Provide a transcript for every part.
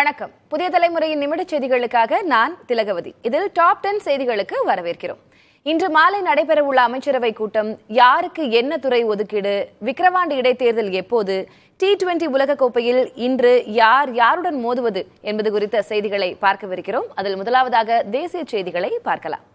வணக்கம். புதிய தலைமுறையின் நிமிடச் செய்திகளுக்காக நான் திலகவதி. இதில் டாப் 10 செய்திகளுக்கு வரவேற்கிறோம். இன்று மாலை நடைபெறவுள்ள அமைச்சரவை கூட்டம், யாருக்கு என்ன துறை ஒதுக்கீடு, விக்கிரவாண்டி இடைத்தேர்தல் எப்போது, T20 உலகக்கோப்பையில் இன்று யாருடன் மோதுவது என்பது குறித்த செய்திகளை பார்க்கவிருக்கிறோம். அதில் முதலாவதாக தேசிய செய்திகளை பார்க்கலாம்.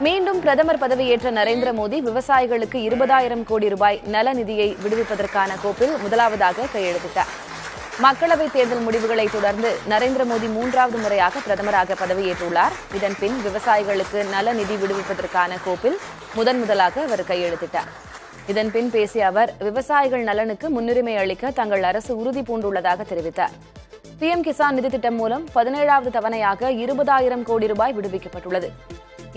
மீண்டும் பிரதமர் பதவியேற்ற நரேந்திர மோடி விவசாயிகளுக்கு 20,000 கோடி ரூபாய் நல நிதியை விடுவிப்பதற்கான கோப்பில் முதலாவதாக கையெழுத்திட்டார். மக்களவைத் தேர்தல் முடிவுகளை தொடர்ந்து நரேந்திர மோடி 3வது முறையாக பிரதமராக பதவியேற்றுள்ளார். இதன் பின் விவசாயிகளுக்கு நல நிதி விடுவிப்பதற்கான கோப்பில் முதலாக அவர் கையெழுத்திட்டார். இதன் பின் பேசிய அவர், விவசாயிகள் நலனுக்கு முன்னுரிமை அளிக்க தங்கள் அரசு உறுதி பூண்டுள்ளதாக தெரிவித்தார். PM கிசான் நிதி திட்டம் மூலம் 17வது தவணையாக 20,000 கோடி ரூபாய் விடுவிக்கப்பட்டுள்ளது.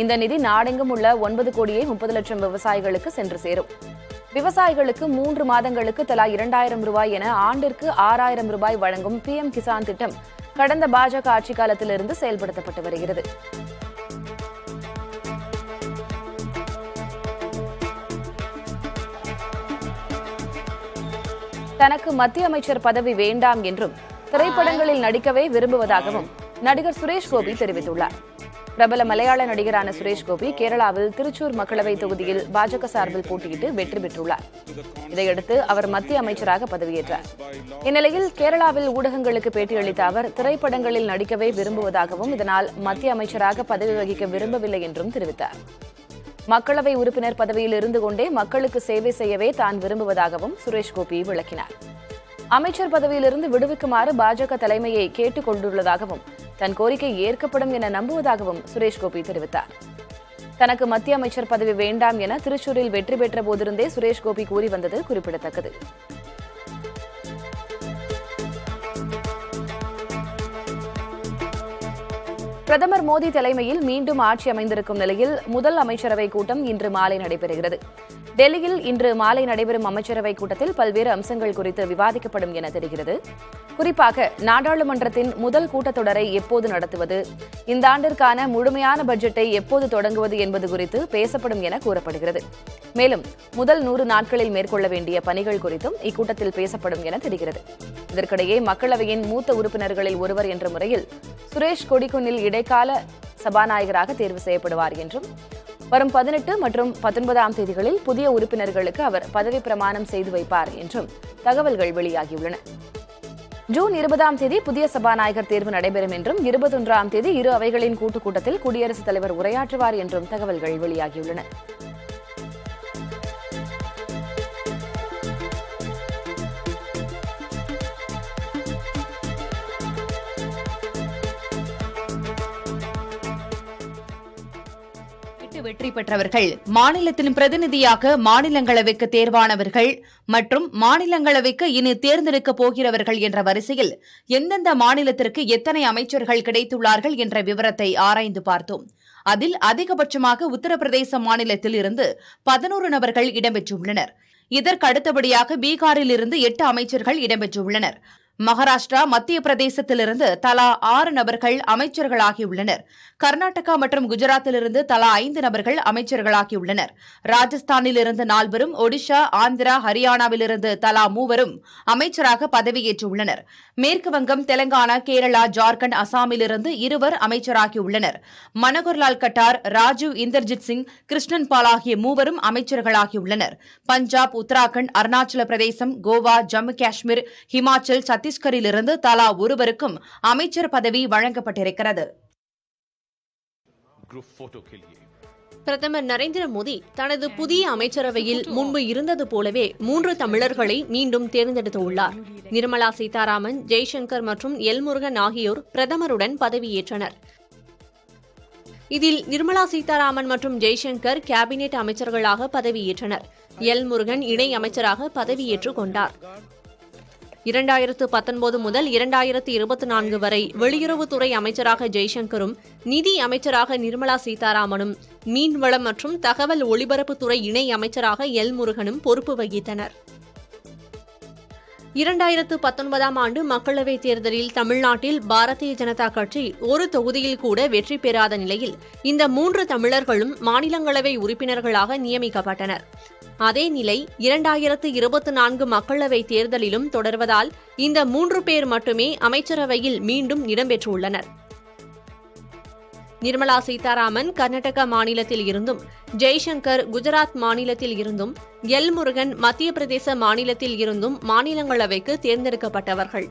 இந்த நிதி நாடெங்கும் உள்ள 9 கோடியே 30 லட்சம் விவசாயிகளுக்கு சென்று சேரும். விவசாயிகளுக்கு 3 மாதங்களுக்கு தலா 2,000 ரூபாய் என ஆண்டிற்கு 6,000 ரூபாய் வழங்கும் PM கிசான் திட்டம் கடந்த பாஜக ஆட்சி காலத்திலிருந்து செயல்படுத்தப்பட்டு வருகிறது. தனக்கு மத்திய அமைச்சர் பதவி வேண்டாம் என்றும் திரைப்படங்களில் நடிக்கவே விரும்புவதாகவும் நடிகர் சுரேஷ் கோபி தெரிவித்துள்ளார். பிரபல மலையாள நடிகரான சுரேஷ் கோபி கேரளாவில் திருச்சூர் மக்களவை தொகுதியில் பாஜக சார்பில் போட்டியிட்டு வெற்றி பெற்றுள்ளார். இதையடுத்து அவர் மத்திய அமைச்சராக பதவியேற்றார். இந்நிலையில் கேரளாவில் ஊடகங்களுக்கு பேட்டியளித்த அவர், திரைப்படங்களில் நடிக்கவே விரும்புவதாகவும் இதனால் மத்திய அமைச்சராக பதவி வகிக்க விரும்பவில்லை என்றும் தெரிவித்தார். மக்களவை உறுப்பினர் பதவியில் இருந்து கொண்டே மக்களுக்கு சேவை செய்யவே தான் விரும்புவதாகவும் சுரேஷ் கோபி விளக்கினார். அமைச்சர் பதவியிலிருந்து விடுவிக்குமாறு பாஜக தலைமையை கேட்டுக் கொண்டுள்ளதாகவும் தன் கோரிக்கை ஏற்கப்படும் என நம்புவதாகவும் சுரேஷ் கோபி தெரிவித்தார். தனக்கு மத்திய அமைச்சர் பதவி வேண்டாம் என திருச்சூரில் வெற்றி பெற்ற போதிருந்தே சுரேஷ் கோபி கூறி வந்தது குறிப்பிடத்தக்கது. பிரதமர் மோடி தலைமையில் மீண்டும் ஆட்சி அமைந்திருக்கும் நிலையில் முதல் அமைச்சரவை கூட்டம் இன்று மாலை நடைபெறுகிறது. டெல்லியில் இன்று மாலை நடைபெறும் அமைச்சரவை கூட்டத்தில் பல்வேறு அம்சங்கள் குறித்து விவாதிக்கப்படும் என தெரிகிறது. குறிப்பாக நாடாளுமன்றத்தின் முதல் கூட்டத்தொடரை எப்போது நடத்துவது, இந்த ஆண்டிற்கான முழுமையான பட்ஜெட்டை எப்போது தொடங்குவது என்பது குறித்து பேசப்படும் என கூறப்படுகிறது. மேலும் முதல் 100 நாட்களில் மேற்கொள்ள வேண்டிய பணிகள் குறித்தும் இக்கூட்டத்தில் பேசப்படும் என தெரிகிறது. இதற்கிடையே மக்களவையின் மூத்த உறுப்பினர்களில் ஒருவர் என்ற முறையில் சுரேஷ் கொடிக்குன்னில் இடைக்கால சபாநாயகராக தேர்வு செய்யப்படுவார் என்றும், வரும் 18 மற்றும் 19ஆம் தேதிகளில் புதிய உறுப்பினர்களுக்கு அவர் பதவி பிரமாணம் செய்து வைப்பார் என்றும் தகவல்கள் வெளியாகியுள்ளன. ஜூன் 20ஆம் தேதி புதிய சபாநாயகர் தேர்வு நடைபெறும் என்றும் 21ஆம் தேதி இரு அவைகளின் கூட்டத்தில் குடியரசுத் தலைவர் உரையாற்றுவார் என்றும் தகவல்கள் வெளியாகியுள்ளன. வெற்றி பெற்றவர்கள், மாநிலத்தின் பிரதிநிதியாக மாநிலங்களவைக்கு தேர்வானவர்கள் மற்றும் மாநிலங்களவைக்கு இனி தேர்ந்தெடுக்கப் போகிறவர்கள் என்ற வரிசையில் எந்தெந்த மாநிலத்திற்கு எத்தனை அமைச்சர்கள் கிடைத்துள்ளார்கள் என்ற விவரத்தை ஆராய்ந்து பார்த்தோம். அதில் அதிகபட்சமாக உத்தரப்பிரதேச மாநிலத்தில் இருந்து 11 நபர்கள் இடம்பெற்றுள்ளனர். இதற்கு அடுத்தபடியாக பீகாரில் இருந்து 8 அமைச்சர்கள் இடம்பெற்றுள்ளனர். மகாராஷ்டிரா, மத்திய பிரதேசத்திலிருந்து தலா 6 நபர்கள் அமைச்சர்களாகியுள்ளனர். கர்நாடகா மற்றும் குஜராத்திலிருந்து தலா 5 நபர்கள் அமைச்சர்களாகியுள்ளனர். ராஜஸ்தானிலிருந்து 4 ஒடிஷா, ஆந்திரா, ஹரியானாவிலிருந்து தலா 3 அமைச்சராக பதவியேற்றுள்ளனர். மேற்குவங்கம், தெலங்கானா, கேரளா, ஜார்க்கண்ட், அசாமிலிருந்து 2 அமைச்சராகியுள்ளனர். மனோகர்லால் கட்டார், ராஜீவ் இந்தர்ஜித் சிங், கிருஷ்ணன் பால் ஆகிய 3 அமைச்சர்களாகியுள்ளனர். பஞ்சாப், உத்தராகண்ட், அருணாச்சல பிரதேசம், கோவா, ஜம்மு காஷ்மீர், ஹிமாச்சல், சத்தீஸ்கரிலிருந்து தலா 1 அமைச்சர் பதவி வழங்கப்பட்டிருக்கிறது. பிரதமர் நரேந்திர மோடி தனது புதிய அமைச்சரவையில் முன்பு இருந்தது போலவே 3 தமிழர்களை மீண்டும் தேர்ந்தெடுத்துள்ளார். நிர்மலா சீதாராமன், ஜெய்சங்கர் மற்றும் எல் முருகன் ஆகியோர் பிரதமருடன் பதவியேற்றனர். இதில் நிர்மலா சீதாராமன் மற்றும் ஜெய்சங்கர் கேபினெட் அமைச்சர்களாக பதவியேற்றனர். எல் முருகன் இணை அமைச்சராக பதவியேற்றுக் கொண்டார். 2019 முதல் 2024 வரை வெளியுறவுத்துறை அமைச்சராக ஜெய்சங்கரும், நிதி அமைச்சராக நிர்மலா சீதாராமனும், மீன்வளம் மற்றும் தகவல் ஒலிபரப்புத்துறை இணை அமைச்சராக எல் முருகனும் பொறுப்பு வகித்தனர். 2019ஆம் ஆண்டு மக்களவைத் தேர்தலில் தமிழ்நாட்டில் பாரதிய ஜனதா கட்சி ஒரு தொகுதியில் கூட வெற்றி பெறாத நிலையில் இந்த 3 தமிழர்களும் மாநிலங்களவை உறுப்பினர்களாக நியமிக்கப்பட்டனர். அதே நிலை 2024 மக்களவைத் தேர்தலிலும் தொடர்வதால் இந்த 3 பேர் மட்டுமே அமைச்சரவையில் மீண்டும் இடம்பெற்றுள்ளனர். நிர்மலா சீதாராமன் கர்நாடக மாநிலத்தில் இருந்தும், ஜெய்சங்கர் குஜராத் மாநிலத்தில் இருந்தும், எல் முருகன் மத்திய பிரதேச மாநிலத்தில் இருந்தும் மாநிலங்களவைக்கு தேர்ந்தெடுக்கப்பட்டவர்கள்.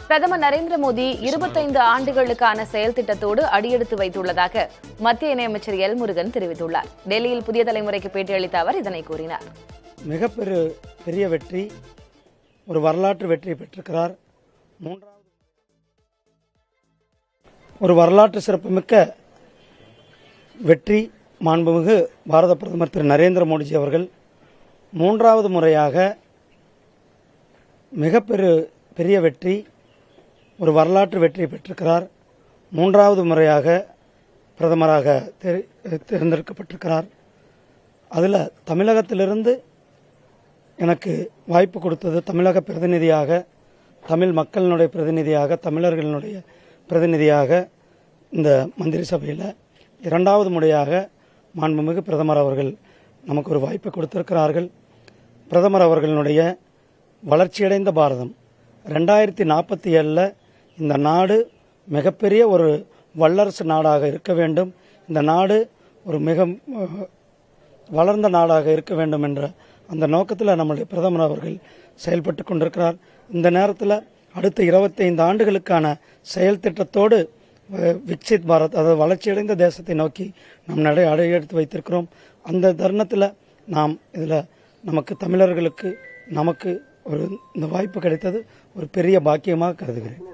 பிரதமர் நரேந்திர மோடி 25 ஆண்டுகளுக்கான செயல் திட்டத்தோடு அடியெடுத்து வைத்துள்ளதாக மத்திய இணையமைச்சர் எல் முருகன் தெரிவித்துள்ளார். டெல்லியில் புதிய தலைமுறைக்கு பேட்டியளித்த அவர் இதனை கூறினார். மிகப்பெரிய வெற்றி, ஒரு வரலாற்று வெற்றி பெற்றிருக்கிறார். ஒரு வரலாற்று சிறப்புமிக்க வெற்றி. மாண்புமிகு பாரத பிரதமர் திரு நரேந்திர மோடிஜி அவர்கள் 3வது முறையாக மிகப்பெரிய வெற்றி, ஒரு வரலாற்று வெற்றி பெற்றிருக்கிறார். 3வது முறையாக பிரதமராக தேர்ந்தெடுக்கப்பட்டிருக்கிறார். அதில் தமிழகத்திலிருந்து எனக்கு வாய்ப்பு கொடுத்தது, தமிழக பிரதிநிதியாக, தமிழ் மக்களினுடைய பிரதிநிதியாக, தமிழர்களினுடைய பிரதிநிதியாக இந்த மந்திரி சபையில் 2வது முறையாக மாண்புமிகு பிரதமர் அவர்கள் நமக்கு ஒரு வாய்ப்பு கொடுத்திருக்கிறார்கள். பிரதமர் அவர்களுடைய வளர்ச்சியடைந்த பாரதம் 2047 இந்த நாடு மிகப்பெரிய ஒரு வல்லரசு நாடாக இருக்க வேண்டும், இந்த நாடு ஒரு மிக வளர்ந்த நாடாக இருக்க வேண்டும் என்ற அந்த நோக்கத்தில் நம்முடைய பிரதமர் அவர்கள் செயல்பட்டு கொண்டிருக்கிறார். இந்த நேரத்தில் அடுத்த 25 ஆண்டுகளுக்கான செயல் திட்டத்தோடு விக்சித் பாரத், அதாவது வளர்ச்சியடைந்த தேசத்தை நோக்கி நாம் அடையெடுத்து வைத்திருக்கிறோம். அந்த தருணத்தில் நாம் இதில் நமக்கு தமிழர்களுக்கு நமக்கு இந்த வாய்ப்பு கிடைத்தது ஒரு பெரிய பாக்கியமாக கருதுகிறேன்.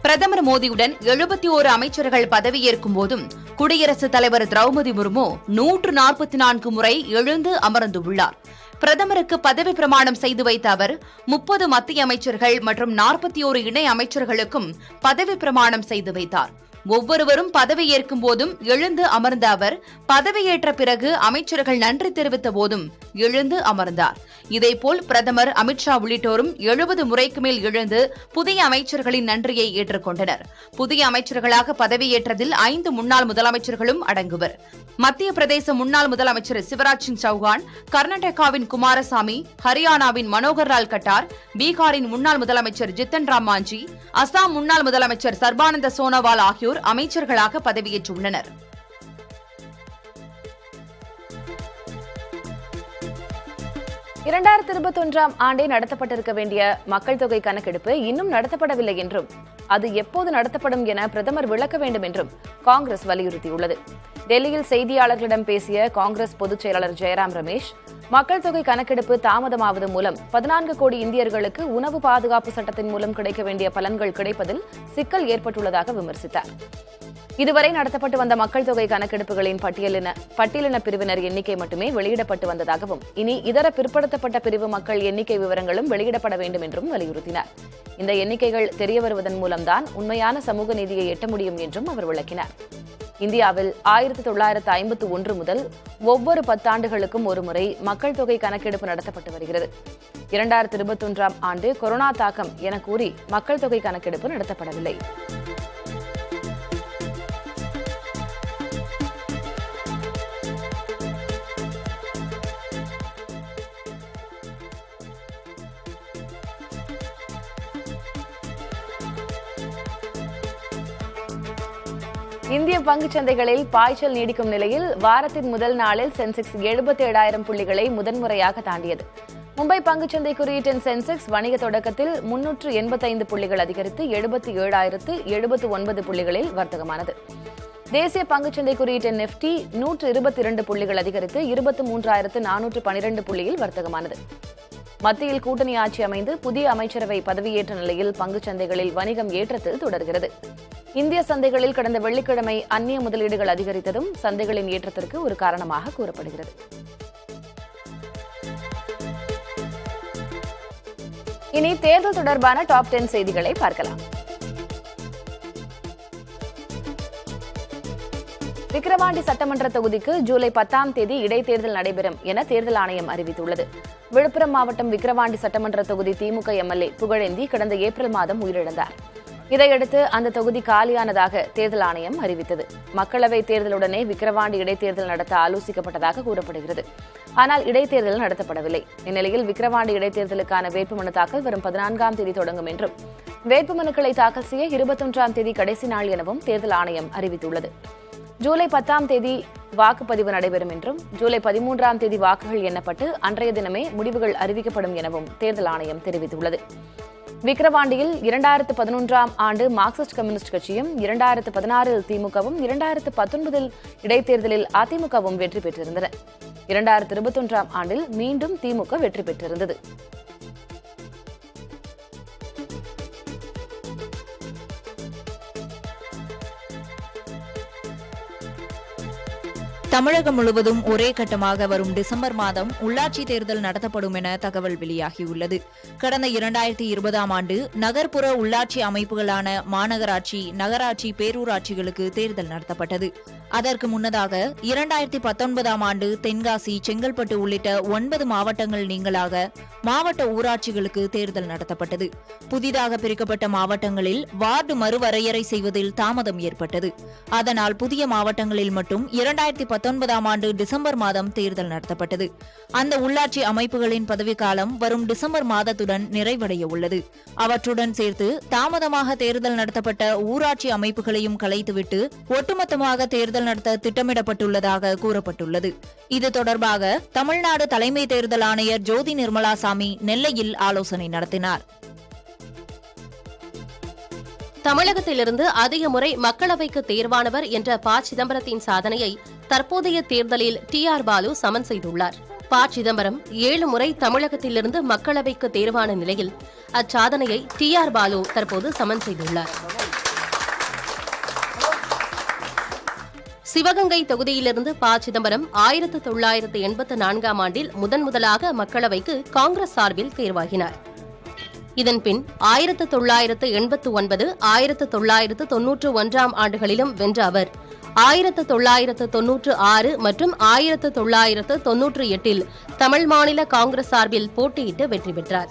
பிரதமர் மோடியுடன் 71 அமைச்சர்கள் பதவியேற்கும் போதும் குடியரசுத் தலைவர் திரௌபதி முர்மு 144 முறை எழுந்து அமர்ந்துள்ளார். பிரதமருக்கு பதவி பிரமாணம் செய்து வைத்த அவர் 30 மத்திய அமைச்சர்கள் மற்றும் 41 இணை அமைச்சர்களுக்கும் பதவி பிரமாணம் செய்து வைத்தார். ஒவ்வொருவரும் பதவியேற்கும் போதும் எழுந்து அமர்ந்த அவர் பதவியேற்ற பிறகு அமைச்சர்கள் நன்றி தெரிவித்த போதும் எழுந்து அமர்ந்தார். இதேபோல் பிரதமர் அமித்ஷா உள்ளிட்டோரும் 70 முறைக்கு மேல் எழுந்து புதிய அமைச்சர்களின் நன்றியை ஏற்றுக்கொண்டனர். புதிய அமைச்சர்களாக பதவியேற்றதில் 5 முன்னாள் முதலமைச்சர்களும் அடங்குவர். மத்திய பிரதேச முன்னாள் முதலமைச்சர் சிவராஜ் சிங் சௌஹான், கர்நாடகாவின் குமாரசாமி, ஹரியானாவின் மனோகர் லால் கட்டார், பீகாரின் முன்னாள் முதலமைச்சர் ஜித்தன் ராம் மாஞ்சி, அசாம் முன்னாள் முதலமைச்சர் சர்பானந்த சோனோவால் ஆகியோர் அமைச்சர்களாக பதவியேற்றுள்ளனர். இரண்டாயிரத்தி 21 ஆண்டே நடத்தப்பட்டிருக்க வேண்டிய மக்கள் தொகை கணக்கெடுப்பு இன்னும் நடத்தப்படவில்லை என்றும் அது எப்போது நடத்தப்படும் என பிரதமர் விளக்க வேண்டும் என்றும் காங்கிரஸ் வலியுறுத்தியுள்ளது. டெல்லியில் செய்தியாளர்களிடம் பேசிய காங்கிரஸ் பொதுச் செயலாளர் ஜெயராம் ரமேஷ், மக்கள் தொகை கணக்கெடுப்பு தாமதமாவது மூலம் 14 கோடி இந்தியர்களுக்கு உணவு பாதுகாப்பு சட்டத்தின் மூலம் கிடைக்க வேண்டிய பலன்கள் கிடைப்பதில் சிக்கல் ஏற்பட்டுள்ளதாக விமர்சித்தார். இதுவரை நடத்தப்பட்டு வந்த மக்கள் தொகை கணக்கெடுப்புகளின் பட்டியலின பிரிவினர் எண்ணிக்கை மட்டுமே வெளியிடப்பட்டு வந்ததாகவும், இனி இதர பிற்படுத்தப்பட்ட பிரிவு மக்கள் எண்ணிக்கை விவரங்களும் வெளியிடப்பட வேண்டும் என்றும் வலியுறுத்தினார். இந்த எண்ணிக்கைகள் தெரியவருவதன் மூலம்தான் உண்மையான சமூக நீதியை எட்ட முடியும் என்றும் அவர் விளக்கினார். இந்தியாவில் 1951 முதல் ஒவ்வொரு 10 ஆண்டுகளுக்கும் ஒருமுறை மக்கள் தொகை கணக்கெடுப்பு நடத்தப்பட்டு வருகிறது. 2021 ஆண்டு கொரோனா தாக்கம் என கூறி மக்கள் தொகை கணக்கெடுப்பு நடத்தப்படவில்லை. இந்திய பங்குச் சந்தைகளில் பாய்ச்சல் நீடிக்கும் நிலையில் வாரத்தின் முதல் நாளில் சென்செக்ஸ் 77,000 புள்ளிகளை முதன்முறையாக தாண்டியது. மும்பை பங்குச்சந்தை குறியீட்டின் சென்செக்ஸ் வணிக தொடக்கத்தில் 385 புள்ளிகள் அதிகரித்து 77,079 புள்ளிகளில் வர்த்தகமானது. தேசிய பங்குச்சந்தை குறியீட்டின் நிப்டி 122 புள்ளிகள் அதிகரித்து 23,412 புள்ளியில் வர்த்தகமானது. மத்தியில் கூட்டணி ஆட்சி அமைந்து புதிய அமைச்சரவை பதவியேற்ற நிலையில் பங்குச் சந்தைகளில் வணிகம் ஏற்றத்தில் தொடர்கிறது. இந்திய சந்தைகளில் கடந்த வெள்ளிக்கிழமை அந்நிய முதலீடுகள் அதிகரித்ததும் சந்தைகளின் ஏற்றத்திற்கு ஒரு காரணமாக கூறப்படுகிறது. இனி தேர்தல் தொடர்பான டாப் 10 செய்திகளை பார்க்கலாம். விக்கிரவாண்டி சட்டமன்ற தொகுதிக்கு ஜூலை 10ஆம் தேதி இடைத்தேர்தல் நடைபெறும் என தேர்தல் ஆணையம் அறிவித்துள்ளது. விழுப்புரம் மாவட்டம் விக்கிரவாண்டி சட்டமன்ற தொகுதி திமுக எம்எல்ஏ புகழேந்தி கடந்த ஏப்ரல் மாதம் உயிரிழந்தார். இதையடுத்து அந்த தொகுதி காலியானதாக தேர்தல் ஆணையம் அறிவித்தது. மக்களவைத் தேர்தலுடனே விக்கிரவாண்டி இடைத்தேர்தல் நடத்த ஆலோசிக்கப்பட்டதாக கூறப்படுகிறது. ஆனால் இடைத்தேர்தல் நடத்தப்படவில்லை. இந்நிலையில் விக்கிரவாண்டி இடைத்தேர்தலுக்கான வேட்புமனு தாக்கல் வரும் 14ஆம் தேதி தொடங்கும் என்றும் வேட்புமனுக்களை தாக்கல் செய்ய 21ஆம் தேதி கடைசி நாள் எனவும் தேர்தல் ஆணையம் அறிவித்துள்ளது. ஜூலை 10ஆம் தேதி வாக்குப்பதிவு நடைபெறும் என்றும் ஜூலை 13ஆம் தேதி வாக்குகள் எண்ணப்பட்டு அன்றைய தினமே முடிவுகள் அறிவிக்கப்படும் எனவும் தேர்தல் ஆணையம் தெரிவித்துள்ளது. விக்கிரவாண்டியில் 2011ஆம் ஆண்டு மார்க்சிஸ்ட் கம்யூனிஸ்ட் கட்சியும் 2016இல் திமுகவும் 2019இல் இடைத்தேர்தலில் அதிமுகவும் வெற்றி பெற்றிருந்தன. 2021ஆம் ஆண்டில் மீண்டும் திமுக வெற்றி பெற்றிருந்தது. தமிழகம் முழுவதும் ஒரே கட்டமாக வரும் டிசம்பர் மாதம் உள்ளாட்சி தேர்தல் நடத்தப்படும் என தகவல் வெளியாகியுள்ளது. கடந்த 2020ஆம் ஆண்டு நகர்ப்புற உள்ளாட்சி அமைப்புகளான மாநகராட்சி, நகராட்சி, பேரூராட்சிகளுக்கு தேர்தல் நடத்தப்பட்டது. அதற்கு முன்னதாக 2019ஆம் ஆண்டு தென்காசி, செங்கல்பட்டு உள்ளிட்ட 9 மாவட்டங்கள் நீங்களாக மாவட்ட ஊராட்சிகளுக்கு தேர்தல் நடத்தப்பட்டது. புதிதாக பிரிக்கப்பட்ட மாவட்டங்களில் வார்டு மறுவரையறை செய்வதில் தாமதம் ஏற்பட்டது. அதனால் புதிய மாவட்டங்களில் மட்டும் 2019ஆம் ஆண்டு டிசம்பர் மாதம் தேர்தல் நடத்தப்பட்டது. அந்த உள்ளாட்சி அமைப்புகளின் பதவிக்காலம் வரும் டிசம்பர் மாதத்துடன் நிறைவடைய உள்ளது. அவற்றுடன் சேர்த்து தாமதமாக தேர்தல் நடத்தப்பட்ட ஊராட்சி அமைப்புகளையும் கலைத்துவிட்டு ஒட்டுமொத்தமாக தேர்தல் நடத்த திட்டமிடப்பட்டுள்ளதாக கூறப்பட்டுள்ளது. இது தொடர்பாக தமிழ்நாடு தலைமை தேர்தல் ஆணையர் ஜோதி நிர்மலாசாமி நெல்லையில் ஆலோசனை நடத்தினார். தமிழகத்திலிருந்து அதிக முறை மக்களவைக்கு தேர்வானவர் என்ற ப. சிதம்பரத்தின் சாதனையை தற்போதைய தேர்தலில் டி.ஆர். பாலு சமன் செய்துள்ளார். ப. சிதம்பரம் 7 முறை தமிழகத்திலிருந்து மக்களவைக்கு தேர்வான நிலையில் அச்சாதனையை டி.ஆர். பாலு தற்போது சமன் செய்துள்ளார். சிவகங்கை தொகுதியிலிருந்து ப. சிதம்பரம் 1984ஆம் ஆண்டில் முதன்முதலாக மக்களவைக்கு காங்கிரஸ் சார்பில் தேர்வாகினார். இதன்பின் 1989, 1991ஆம் ஆண்டுகளிலும் வென்ற அவர் 1996 மற்றும் 1998இல் தமிழ் மாநில காங்கிரஸ் சார்பில் போட்டியிட்டு வெற்றி பெற்றார்.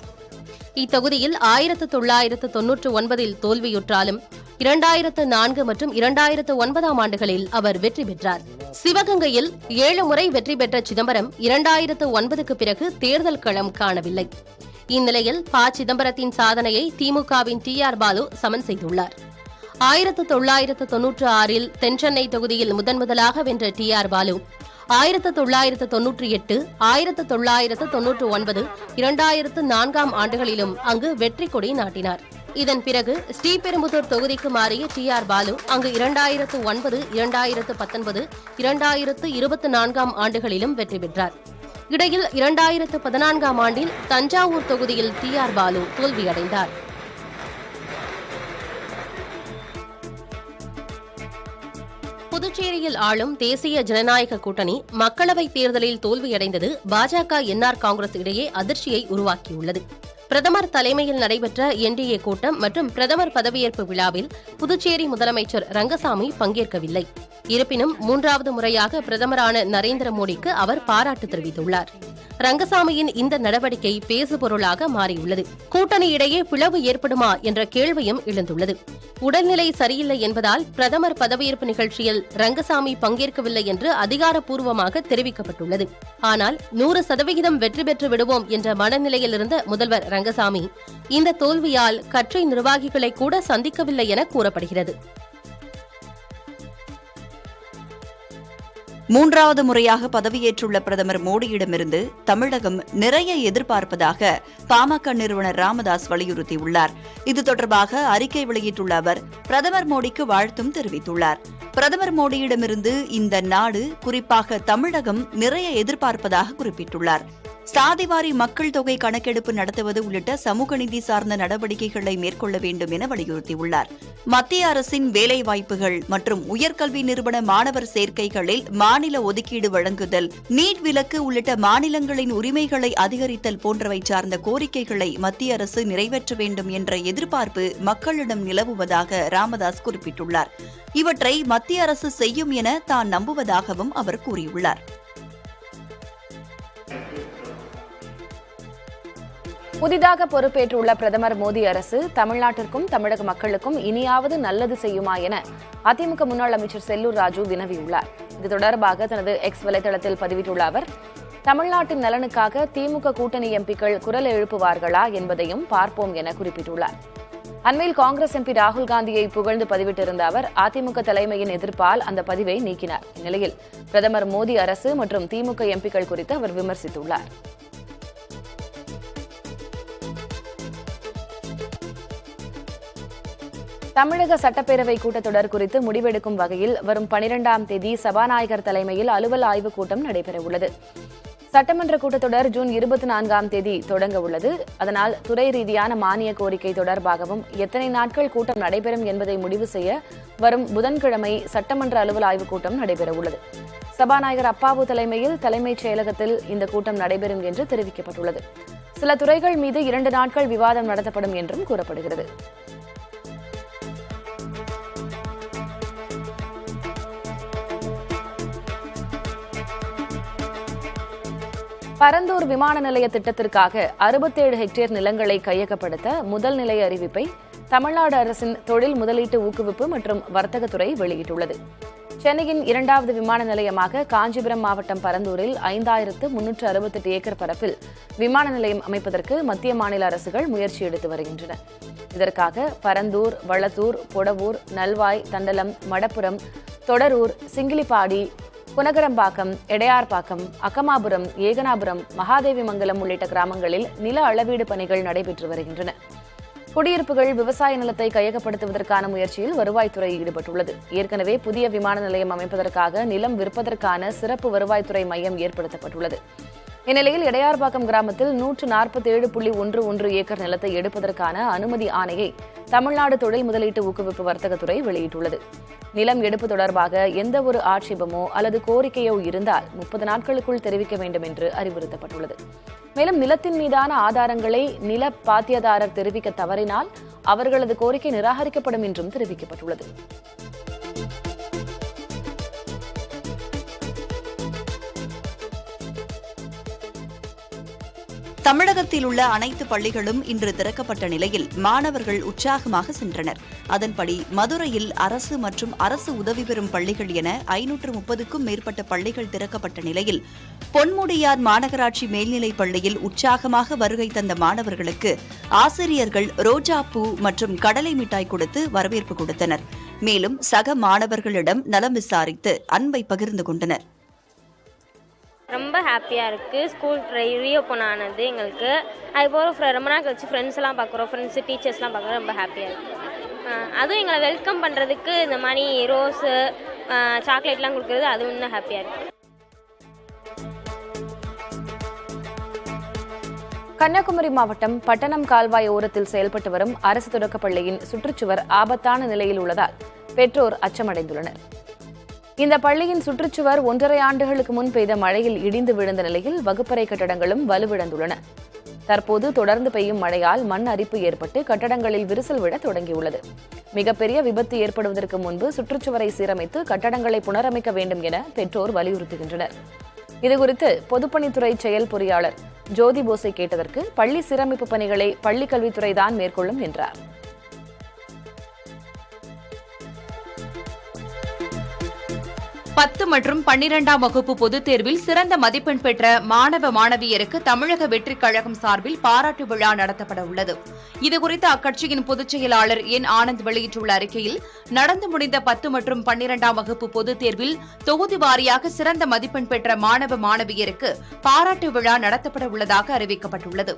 இத்தொகுதியில் 1999இல் தோல்வியுற்றாலும் 2004 மற்றும் 2009ஆம் ஆண்டுகளில் அவர் வெற்றி பெற்றார். சிவகங்கையில் 7 முறை வெற்றி பெற்ற சிதம்பரம் 2009க்கு பிறகு தேர்தல் களம் காணவில்லை. இந்நிலையில் ப. சிதம்பரத்தின் சாதனையை திமுகவின் டி.ஆர். பாலு சமன் செய்துள்ளார். 1996இல் தென்சென்னை தொகுதியில் முதன்முதலாக வென்ற டி.ஆர். பாலு 1998, 1999, 2004ஆம் ஆண்டுகளிலும் அங்கு வெற்றி கொடி நாட்டினார். இதன் பிறகு ஸ்ரீபெரும்புதூர் தொகுதிக்கு மாறிய டி.ஆர். பாலு அங்கு 2009, 2019, 2024ஆம் ஆண்டுகளிலும் வெற்றி பெற்றார். இடையில் 2014ஆம் ஆண்டில் தஞ்சாவூர் தொகுதியில் டி.ஆர். பாலு தோல்வியடைந்தார். புதுச்சேரியில் ஆளும் தேசிய ஜனநாயக கூட்டணி மக்களவைத் தேர்தலில் தோல்வியடைந்தது பாஜக என்ஆர் காங்கிரஸ் இடையே அதிர்ச்சியை உருவாக்கியுள்ளது. பிரதமர் தலைமையில் நடைபெற்ற என்டிஏ கூட்டம் மற்றும் பிரதமர் பதவியேற்பு விழாவில் புதுச்சேரி முதலமைச்சர் ரங்கசாமி பங்கேற்கவில்லை. இருப்பினும் 3வது முறையாக பிரதமரான நரேந்திர மோடிக்கு அவர் பாராட்டு தெரிவித்துள்ளார். ரங்கசாமியின் இந்த நடவடிக்கை பேசுபொருளாக மாறியுள்ளது. கூட்டணி இடையே பிளவு ஏற்படுமா என்ற கேள்வியும் எழுந்துள்ளது. உடல்நிலை சரியில்லை என்பதால் பிரதமர் பதவியேற்பு நிகழ்ச்சியில் ரங்கசாமி பங்கேற்கவில்லை என்று அதிகாரப்பூர்வமாக தெரிவிக்கப்பட்டுள்ளது. ஆனால் 100% வெற்றி பெற்று விடுவோம் என்ற மனநிலையில் இருந்த முதல்வர் ரங்கசாமி இந்த தோல்வியால் கட்சி நிர்வாகிகளை கூட சந்திக்கவில்லை என கூறப்படுகிறது. 3வது முறையாக பதவியேற்றுள்ள பிரதமர் மோடியிடமிருந்து தமிழகம் நிறைய எதிர்பார்ப்பதாக பாமக நிறுவனர் ராமதாஸ் வலியுறுத்தியுள்ளார். இது தொடர்பாக அறிக்கை வெளியிட்டுள்ள அவர் பிரதமர் மோடிக்கு வாழ்த்தும் தெரிவித்துள்ளார். பிரதமர் மோடியிடமிருந்து இந்த நாடு, குறிப்பாக தமிழகம் நிறைய எதிர்பார்ப்பதாக குறிப்பிட்டுள்ளார். சாதிவாரி மக்கள் தொகை கணக்கெடுப்பு நடத்துவது உள்ளிட்ட சமூக நீதி சார்ந்த நடவடிக்கைகளை மேற்கொள்ள வேண்டும் என வலியுறுத்தியுள்ளார். மத்திய அரசின் வேலைவாய்ப்புகள் மற்றும் உயர்கல்வி நிறுவன மாணவர் சேர்க்கைகளில் மாநில ஒதுக்கீடு வழங்குதல், நீட் விலக்கு உள்ளிட்ட மாநிலங்களின் உரிமைகளை அதிகரித்தல் போன்றவை சார்ந்த கோரிக்கைகளை மத்திய அரசு நிறைவேற்ற வேண்டும் என்ற எதிர்பார்ப்பு மக்களிடம் நிலவுவதாக ராமதாஸ் குறிப்பிட்டுள்ளார். இவற்றை மத்திய அரசு செய்யும் என தான் நம்புவதாகவும் அவர் கூறியுள்ளார். புதிதாக பொறுப்பேற்றுள்ள பிரதமர் மோடி அரசு தமிழ்நாட்டிற்கும் தமிழக மக்களுக்கும் இனியாவது நல்லது செய்யுமா என அதிமுக முன்னாள் அமைச்சர் செல்லூர் ராஜு வினவியுள்ளார். இது தொடர்பாக தனது எக்ஸ் வலைதளத்தில் பதிவிட்டுள்ள அவர், தமிழ்நாட்டின் நலனுக்காக திமுக கூட்டணி எம்பிக்கள் குரல் எழுப்புவார்களா என்பதையும் பார்ப்போம் என குறிப்பிட்டுள்ளார். அண்மையில் காங்கிரஸ் எம்பி ராகுல் காந்தியை புகழ்ந்து பதிவிட்டிருந்த அவர் அதிமுக தலைமையின் எதிர்ப்பால் அந்த பதிவை நீக்கினார். இந்நிலையில் பிரதமர் மோடி அரசு மற்றும் திமுக எம்பிக்கள் குறித்து அவர் விமர்சித்துள்ளார். தமிழக சட்டப்பேரவை கூட்டத்தொடர் குறித்து முடிவெடுக்கும் வகையில் வரும் 12ஆம் தேதி சபாநாயகர் தலைமையில் அலுவல் ஆய்வுக் கூட்டம் நடைபெறவுள்ளது. சட்டமன்ற கூட்டத்தொடர் ஜூன் 24ஆம் தேதி தொடங்க உள்ளது. அதனால் துறை ரீதியான மானிய கோரிக்கை தொடர்பாகவும் எத்தனை நாட்கள் கூட்டம் நடைபெறும் என்பதை முடிவு செய்ய வரும் புதன்கிழமை சட்டமன்ற அலுவல் ஆய்வுக் கூட்டம் நடைபெறவுள்ளது. சபாநாயகர் அப்பாவு தலைமையில் தலைமைச் செயலகத்தில் இந்த கூட்டம் நடைபெறும் என்று தெரிவிக்கப்பட்டுள்ளது. சில துறைகள் மீது 2 நாட்கள் விவாதம் நடத்தப்படும் என்றும் கூறப்படுகிறது. பரந்தூர் விமான நிலைய திட்டத்திற்காக 67 ஹெக்டேர் நிலங்களை கையகப்படுத்த முதல் நிலை அறிவிப்பை தமிழ்நாடு அரசின் தொழில் முதலீட்டு ஊக்குவிப்பு மற்றும் வர்த்தகத்துறை வெளியிட்டுள்ளது. சென்னையின் 2வது விமான நிலையமாக காஞ்சிபுரம் மாவட்டம் பரந்தூரில் 5368 ஏக்கர் பரப்பில் விமான நிலையம் அமைப்பதற்கு மத்திய மாநில அரசுகள் முயற்சி எடுத்து வருகின்றன. இதற்காக பரந்தூர், வளத்தூர், பொடவூர், நல்வாய், தண்டலம், மடப்புரம், தொடரூர், சிங்கிலிப்பாடி, குனகரம்பாக்கம், எடையார்பாக்கம், அக்கமாபுரம், ஏகனாபுரம், மகாதேவிமங்கலம் உள்ளிட்ட கிராமங்களில் நில அளவீடு பணிகள் நடைபெற்று வருகின்றன. குடியிருப்புகள், விவசாய நிலத்தை கையகப்படுத்துவதற்கான முயற்சியில் வருவாய்த்துறை ஈடுபட்டுள்ளது. ஏற்கனவே புதிய விமான நிலையம் அமைப்பதற்காக நிலம் விற்பதற்கான சிறப்பு வருவாய்த்துறை மையம் ஏற்படுத்தப்பட்டுள்ளது. இந்நிலையில் எடையார்பாக்கம் கிராமத்தில் 147.11 ஏக்கர் நிலத்தை எடுப்பதற்கான அனுமதி ஆணையை தமிழ்நாடு தொழில் முதலீட்டு ஊக்குவிப்பு வர்த்தகத்துறை வெளியிட்டுள்ளது. நிலம் எடுப்பு தொடர்பாக எந்தவொரு ஆட்சேபமோ அல்லது கோரிக்கையோ இருந்தால் 30 நாட்களுக்குள் தெரிவிக்க வேண்டும் என்று அறிவுறுத்தப்பட்டுள்ளது. மேலும் நிலத்தின் மீதான ஆதாரங்களை நில பாத்தியதாரர் தெரிவிக்க தவறினால் அவர்களது கோரிக்கை நிராகரிக்கப்படும் என்றும் தெரிவிக்கப்பட்டுள்ளது. தமிழகத்தில் உள்ள அனைத்து பள்ளிகளும் இன்று திறக்கப்பட்ட நிலையில் மாணவர்கள் உற்சாகமாக சென்றனர். அதன்படி மதுரையில் அரசு மற்றும் அரசு உதவி பெறும் பள்ளிகள் என 530க்கும் மேற்பட்ட பள்ளிகள் திறக்கப்பட்ட நிலையில் பொன்முடியார் மாநகராட்சி மேல்நிலைப் பள்ளியில் உற்சாகமாக வருகை தந்த மாணவர்களுக்கு ஆசிரியர்கள் ரோஜாப்பூ மற்றும் கடலை மிட்டாய் கொடுத்து வரவேற்பு கொடுத்தனர். மேலும் சக மாணவர்களிடம் நலம் விசாரித்து அன்பை பகிர்ந்து கொண்டனர். ரொம்ப ஹாப்பியாக இருக்குது. ஸ்கூல் ரீஓப்பன் ஆனது எங்களுக்கு. அதுபோல் ரொம்ப நாள் கழிச்சு ஃப்ரெண்ட்ஸ் எல்லாம் பார்க்குறோம், ஃப்ரெண்ட்ஸு டீச்சர்ஸ்லாம் பார்க்குறோம். ரொம்ப ஹாப்பியாக இருக்குது. அதுவும் எங்களை வெல்கம் பண்ணுறதுக்கு இந்த மாதிரி ரோஸு சாக்லேட்லாம் கொடுக்குறது அதுவும் இன்னும் ஹாப்பியாக இருக்குது. கன்னியாகுமரி மாவட்டம் பட்டணம் கால்வாய் ஓரத்தில் செயல்பட்டு வரும் அரசு தொடக்கப்பள்ளியின் சுற்றுச்சுவர் ஆபத்தான நிலையில் உள்ளதால் பெற்றோர் அச்சமடைந்துள்ளனர். இந்த பள்ளியின் சுற்றுச்சுவர் 1.5 ஆண்டுகளுக்கு முன் பெய்த மழையில் இடிந்து விழுந்த நிலையில் வகுப்பறை கட்டடங்களும் வலுவிழந்துள்ளன. தற்போது தொடர்ந்து பெய்யும் மழையால் மண் அரிப்பு ஏற்பட்டு கட்டடங்களில் விரிசல் விழ தொடங்கியுள்ளது. மிகப்பெரிய விபத்து ஏற்படுவதற்கு முன்பு சுற்றுச்சுவரை சீரமைத்து கட்டடங்களை புனரமைக்க வேண்டும் என பெற்றோர் வலியுறுத்துகின்றனர். இதுகுறித்து பொதுப்பணித்துறை செயல் பொறியாளர் ஜோதி போஸை கேட்டதற்கு பள்ளி சீரமைப்பு பணிகளை பள்ளிக் கல்வித்துறைதான் மேற்கொள்ளும் என்றார். 10 மற்றும் 12ஆம் வகுப்பு பொதுத் தேர்வில் சிறந்த மதிப்பெண் பெற்ற மாணவ மாணவியருக்கு தமிழக வெற்றிக் கழகம் சார்பில் பாராட்டு விழா நடத்தப்பட உள்ளது. இதுகுறித்து அக்கட்சியின் பொதுச் செயலாளர் என் ஆனந்த் வெளியிட்டுள்ள அறிக்கையில், நடந்து முடிந்த 10 மற்றும் 12ஆம் வகுப்பு பொதுத் தேர்வில் தொகுதி வாரியாக சிறந்த மதிப்பெண் பெற்ற மாணவ மாணவியருக்கு பாராட்டு விழா நடத்தப்பட உள்ளதாக அறிவிக்கப்பட்டுள்ளது.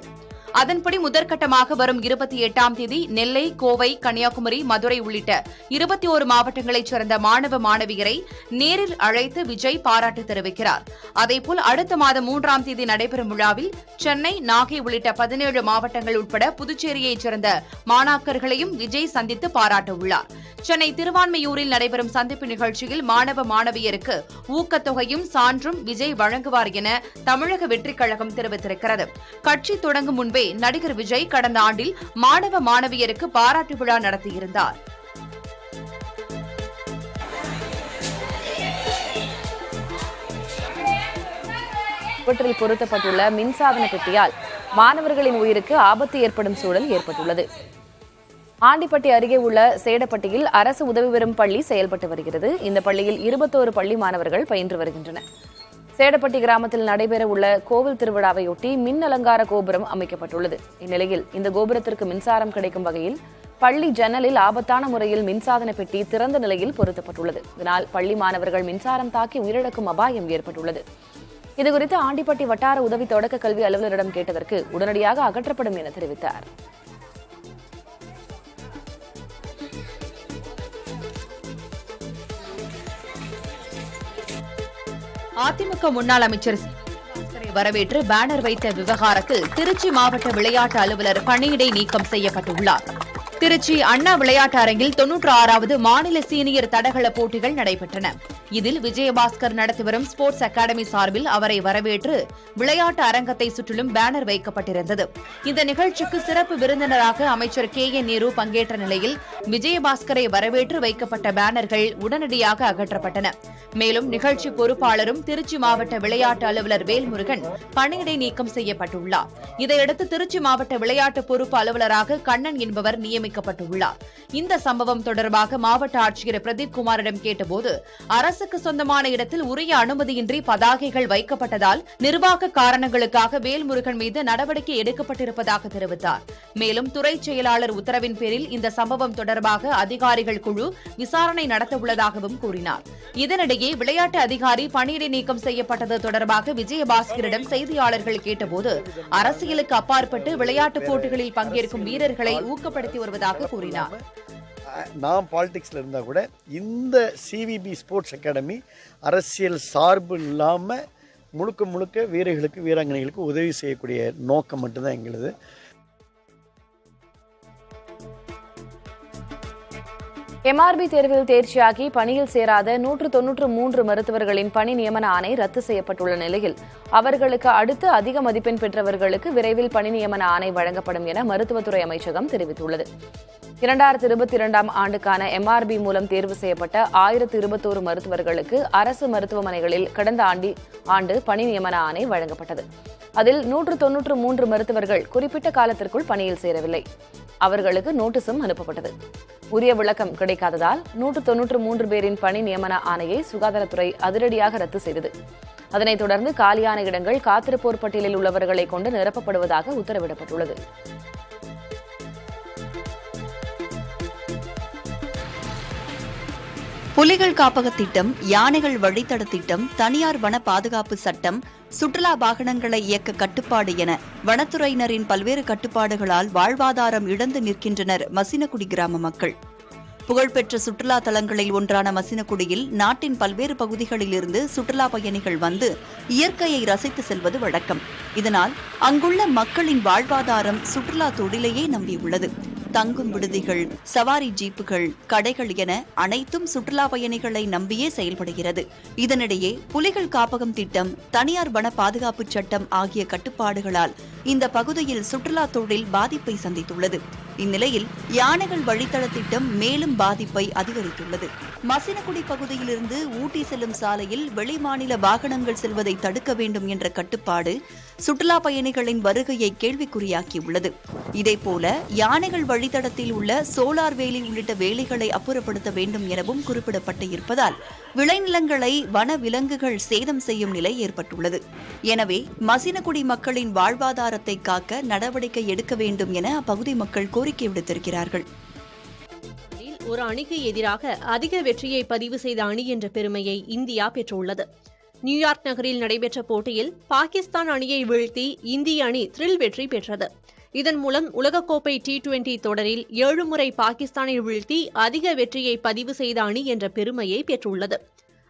அதன்படி முதற்கட்டமாக வரும் 28ஆம் தேதி நெல்லை, கோவை, கன்னியாகுமரி, மதுரை உள்ளிட்ட 21 மாவட்டங்களைச் சேர்ந்த மாணவ மாணவியரை நேரில் அழைத்து விஜய் பாராட்டு தெரிவிக்கிறார். அதேபோல் அடுத்த மாதம் 3ஆம் தேதி நடைபெறும் விழாவில் சென்னை, நாகை உள்ளிட்ட 17 மாவட்டங்கள் உட்பட புதுச்சேரியைச் சேர்ந்த மாணாக்கர்களையும் விஜய் சந்தித்து பாராட்டவுள்ளார். சென்னை திருவான்மையூரில் நடைபெறும் சந்திப்பு நிகழ்ச்சியில் மாணவ மாணவியருக்கு ஊக்கத்தொகையும் சான்றும் விஜய் வழங்குவார் என தமிழக வெற்றிக் கழகம் தெரிவித்திருக்கிறது. கட்சி தொடங்கும் முன்பே நடிகர் விஜய் கடந்த ஆண்டில் மாணவ மாணவியருக்கு பாராட்டு விழா நடத்தியிருந்தார். இவற்றில் பொருத்தப்பட்டுள்ள மின்சாதன பெட்டியால் மாணவர்களின் உயிருக்கு ஆபத்து ஏற்படும் சூழல் ஏற்பட்டுள்ளது. ஆண்டிப்பட்டி அருகே உள்ள சேடப்பட்டியில் அரசு உதவி பெறும் பள்ளி செயல்பட்டு வருகிறது. இந்த பள்ளியில் 21 பள்ளி மாணவர்கள் பயின்று வருகின்றனர். சேடப்பட்டி கிராமத்தில் நடைபெற உள்ள கோவில் திருவிழாவையொட்டி மின் அலங்கார கோபுரம் அமைக்கப்பட்டுள்ளது. இந்நிலையில் இந்த கோபுரத்திற்கு மின்சாரம் கிடைக்கும் வகையில் பள்ளி ஜன்னலில் ஆபத்தான முறையில் மின்சாதன பெட்டி திறந்த நிலையில் பொருத்தப்பட்டுள்ளது. இதனால் பள்ளி மாணவர்கள் மின்சாரம் தாக்கி உயிரிழக்கும் அபாயம் ஏற்பட்டுள்ளது. இதுகுறித்து ஆண்டிப்பட்டி வட்டார உதவி தொடக்க கல்வி அலுவலரிடம் கேட்டதற்கு உடனடியாக அகற்றப்படும் என தெரிவித்தார். அதிமுக முன்னாள் அமைச்சர் வரவேற்று பேனர் வைத்த விவகாரத்தில் திருச்சி மாவட்ட விளையாட்டு அலுவலர் பணியிடை நீக்கம் செய்யப்பட்டுள்ளார். திருச்சி அண்ணா விளையாட்டு அரங்கில் 96வது மாநில சீனியர் தடகள போட்டிகள் நடைபெற்றன. இதில் விஜயபாஸ்கர் நடத்தி வரும் ஸ்போர்ட்ஸ் அகாடமி சார்பில் அவரை வரவேற்று விளையாட்டு அரங்கத்தை சுற்றிலும் பேனர் வைக்கப்பட்டிருந்தது. இந்த நிகழ்ச்சிக்கு சிறப்பு விருந்தினராக அமைச்சர் KN நேரு பங்கேற்ற நிலையில் விஜயபாஸ்கரை வரவேற்று வைக்கப்பட்ட பேனர்கள் உடனடியாக அகற்றப்பட்டன. மேலும் நிகழ்ச்சி பொறுப்பாளரும் திருச்சி மாவட்ட விளையாட்டு அலுவலர் வேல்முருகன் பணியிடை நீக்கம் செய்யப்பட்டுள்ளார். இதையடுத்து திருச்சி மாவட்ட விளையாட்டு பொறுப்பு அலுவலராக கண்ணன் என்பவர் நியமிக்கப்பட்டுள்ளார். இந்த சம்பவம் தொடர்பாக மாவட்ட ஆட்சியர் பிரதீப் குமாரிடம் கேட்டபோது அரசுக்கு சொந்தமான இடத்தில் உரிய அனுமதியின்றி பதாகைகள் வைக்கப்பட்டதால் நிர்வாக காரணங்களுக்காக வேல்முருகன் மீது நடவடிக்கை எடுக்கப்பட்டிருப்பதாக தெரிவித்தார். மேலும் துறை செயலாளர் உத்தரவின் பேரில் இந்த சம்பவம் தொடர்பாக அதிகாரிகள் குழு விசாரணை நடத்தவுள்ளதாகவும் கூறினார். இதனிடையே விளையாட்டு அதிகாரி பணியிடை நீக்கம் செய்யப்பட்டது தொடர்பாக விஜயபாஸ்கரிடம் செய்தியாளர்கள் கேட்டபோது அரசியலுக்கு அப்பாற்பட்டு விளையாட்டுப் போட்டிகளில் பங்கேற்கும் வீரர்களை ஊக்கப்படுத்தி வருவதாக கூறினார். நான் பாலிடிக்ஸில் இருந்தால் கூட இந்த CVB ஸ்போர்ட்ஸ் அகாடமி அரசியல் சார்பு இல்லாமல் முழுக்க முழுக்க வீரர்களுக்கு வீராங்கனைகளுக்கு உதவி செய்யக்கூடிய நோக்கம் மட்டும்தான் எங்களுது. MRB தேர்வில் தேர்ச்சியாகி பணியில் சேராத 193 மருத்துவர்களின் பணி நியமன ஆணை ரத்து செய்யப்பட்டுள்ள நிலையில் அவர்களுக்கு அடுத்து அதிக மதிப்பெண் பெற்றவர்களுக்கு விரைவில் பணி நியமன ஆணை வழங்கப்படும் என மருத்துவத்துறை அமைச்சகம் தெரிவித்துள்ளது. 2022ஆம் ஆண்டுக்கான MRB மூலம் தேர்வு செய்யப்பட்ட 1021 மருத்துவர்களுக்கு அரசு மருத்துவமனைகளில் கடந்த ஆண்டு பணி நியமன ஆணை வழங்கப்பட்டது. அதில் 193 மருத்துவர்கள் குறிப்பிட்ட காலத்திற்குள் பணியில் சேரவில்லை. அவர்களுக்கு நோட்டீஸும் அனுப்பப்பட்டது. உரிய விளக்கம் கிடைக்காததால் 193 பேரின் பணி நியமன ஆணையை சுகாதாரத்துறை அதிரடியாக ரத்து செய்தது. அதனைத் தொடர்ந்து காலியான இடங்கள் காத்திருப்போர் பட்டியலில் உள்ளவர்களை கொண்டு நிரப்பப்படுவதாக உத்தரவிடப்பட்டுள்ளது. புலிகள் காப்பக திட்டம், யானைகள் வழித்தட திட்டம், தனியார் வன பாதுகாப்பு சட்டம், சுற்றுலா வாகனங்களை இயக்க கட்டுப்பாடு என வனத்துறையினரின் பல்வேறு கட்டுப்பாடுகளால் வாழ்வாதாரம் இழந்து நிற்கின்றனர் மசினகுடி கிராம மக்கள். புகழ்பெற்ற சுற்றுலா தலங்களில் ஒன்றான மசினகுடியில் நாட்டின் பல்வேறு பகுதிகளிலிருந்து சுற்றுலா பயணிகள் வந்து இயற்கையை ரசித்து செல்வது வழக்கம். இதனால் அங்குள்ள மக்களின் வாழ்வாதாரம் சுற்றுலா தொழிலையே நம்பியுள்ளது. தங்கும் விடுதிகள், சவாரி ஜீப்புகள், கடைகள் என அனைத்தும் சுற்றுலா பயணிகளை நம்பியே செயல்படுகிறது. இதனிடையே புலிகள் காப்பகம் திட்டம், தனியார் வன பாதுகாப்பு சட்டம் ஆகிய கட்டுப்பாடுகளால் இந்த பகுதியில் சுற்றுலா தொழில் பாதிப்பை சந்தித்துள்ளது. இந்நிலையில் யானைகள் வழித்தட திட்டம் மேலும் பாதிப்பை அதிகரித்துள்ளது. மசினகுடி பகுதியிலிருந்து ஊட்டி செல்லும் சாலையில் வெளிமாநில வாகனங்கள் செல்வதை தடுக்க வேண்டும் என்ற கட்டுப்பாடு சுற்றுலா பயணிகளின் வருகையை கேள்விக்குறியாக்கியுள்ளது. இதேபோல யானைகள் வழித்தடத்தில் உள்ள சோலார் வேலி உள்ளிட்ட வேலிகளை அப்புறப்படுத்த வேண்டும் எனவும் குறிப்பிடப்பட்டு இருப்பதால் விளைநிலங்களை வன விலங்குகள் சேதம் செய்யும் நிலை ஏற்பட்டுள்ளது. எனவே மசினகுடி மக்களின் வாழ்வாதாரத்தை காக்க நடவடிக்கை எடுக்க வேண்டும் என அப்பகுதி மக்கள் கோரிக்கை விடுத்திருக்கிறார்கள். ஒரு அணிக்கு எதிராக அதிக வெற்றியை பதிவு செய்த அணி என்ற பெருமையை இந்தியா பெற்றுள்ளது. நியூயார்க் நகரில் நடைபெற்ற போட்டியில் பாகிஸ்தான் அணியை வீழ்த்தி இந்திய அணி த்ரில் வெற்றி பெற்றது. இதன் மூலம் உலகக்கோப்பை T20 தொடரில் 7 முறை பாகிஸ்தானை வீழ்த்தி அதிக வெற்றியை பதிவு செய்த அணி என்ற பெருமையை பெற்றுள்ளது.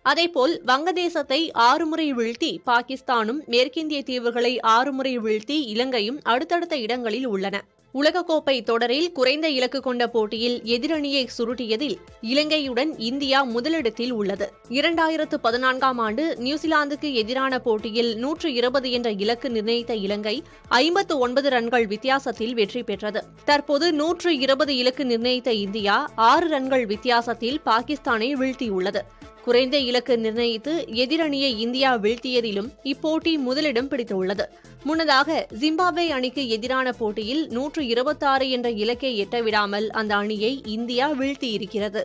அதேபோல் வங்கதேசத்தை 6 முறை வீழ்த்தி பாகிஸ்தானும், மேற்கிந்திய தீவுகளை 6 முறை வீழ்த்தி இலங்கையும் அடுத்தடுத்த இடங்களில் உள்ளன. உலகக்கோப்பை தொடரில் குறைந்த இலக்கு கொண்ட போட்டியில் எதிரணியை சுருட்டியதில் இலங்கையுடன் இந்தியா முதலிடத்தில் உள்ளது. 2014ஆம் ஆண்டு நியூசிலாந்துக்கு எதிரான போட்டியில் 120 என்ற இலக்கு நிர்ணயித்த இலங்கை 59 ரன்கள் வித்தியாசத்தில் வெற்றி பெற்றது. தற்போது 120 இலக்கு நிர்ணயித்த இந்தியா 6 ரன்கள் வித்தியாசத்தில் பாகிஸ்தானை வீழ்த்தியுள்ளது. குறைந்த இலக்கு நிர்ணயித்து எதிரணியை இந்தியா வீழ்த்தியதிலும் இப்போட்டி முதலிடம் பிடித்துள்ளது. முன்னதாக ஜிம்பாப்வே அணிக்கு எதிரான போட்டியில் 126 என்ற இலக்கை எட்டவிடாமல் அந்த அணியை இந்தியா வீழ்த்தியிருக்கிறது.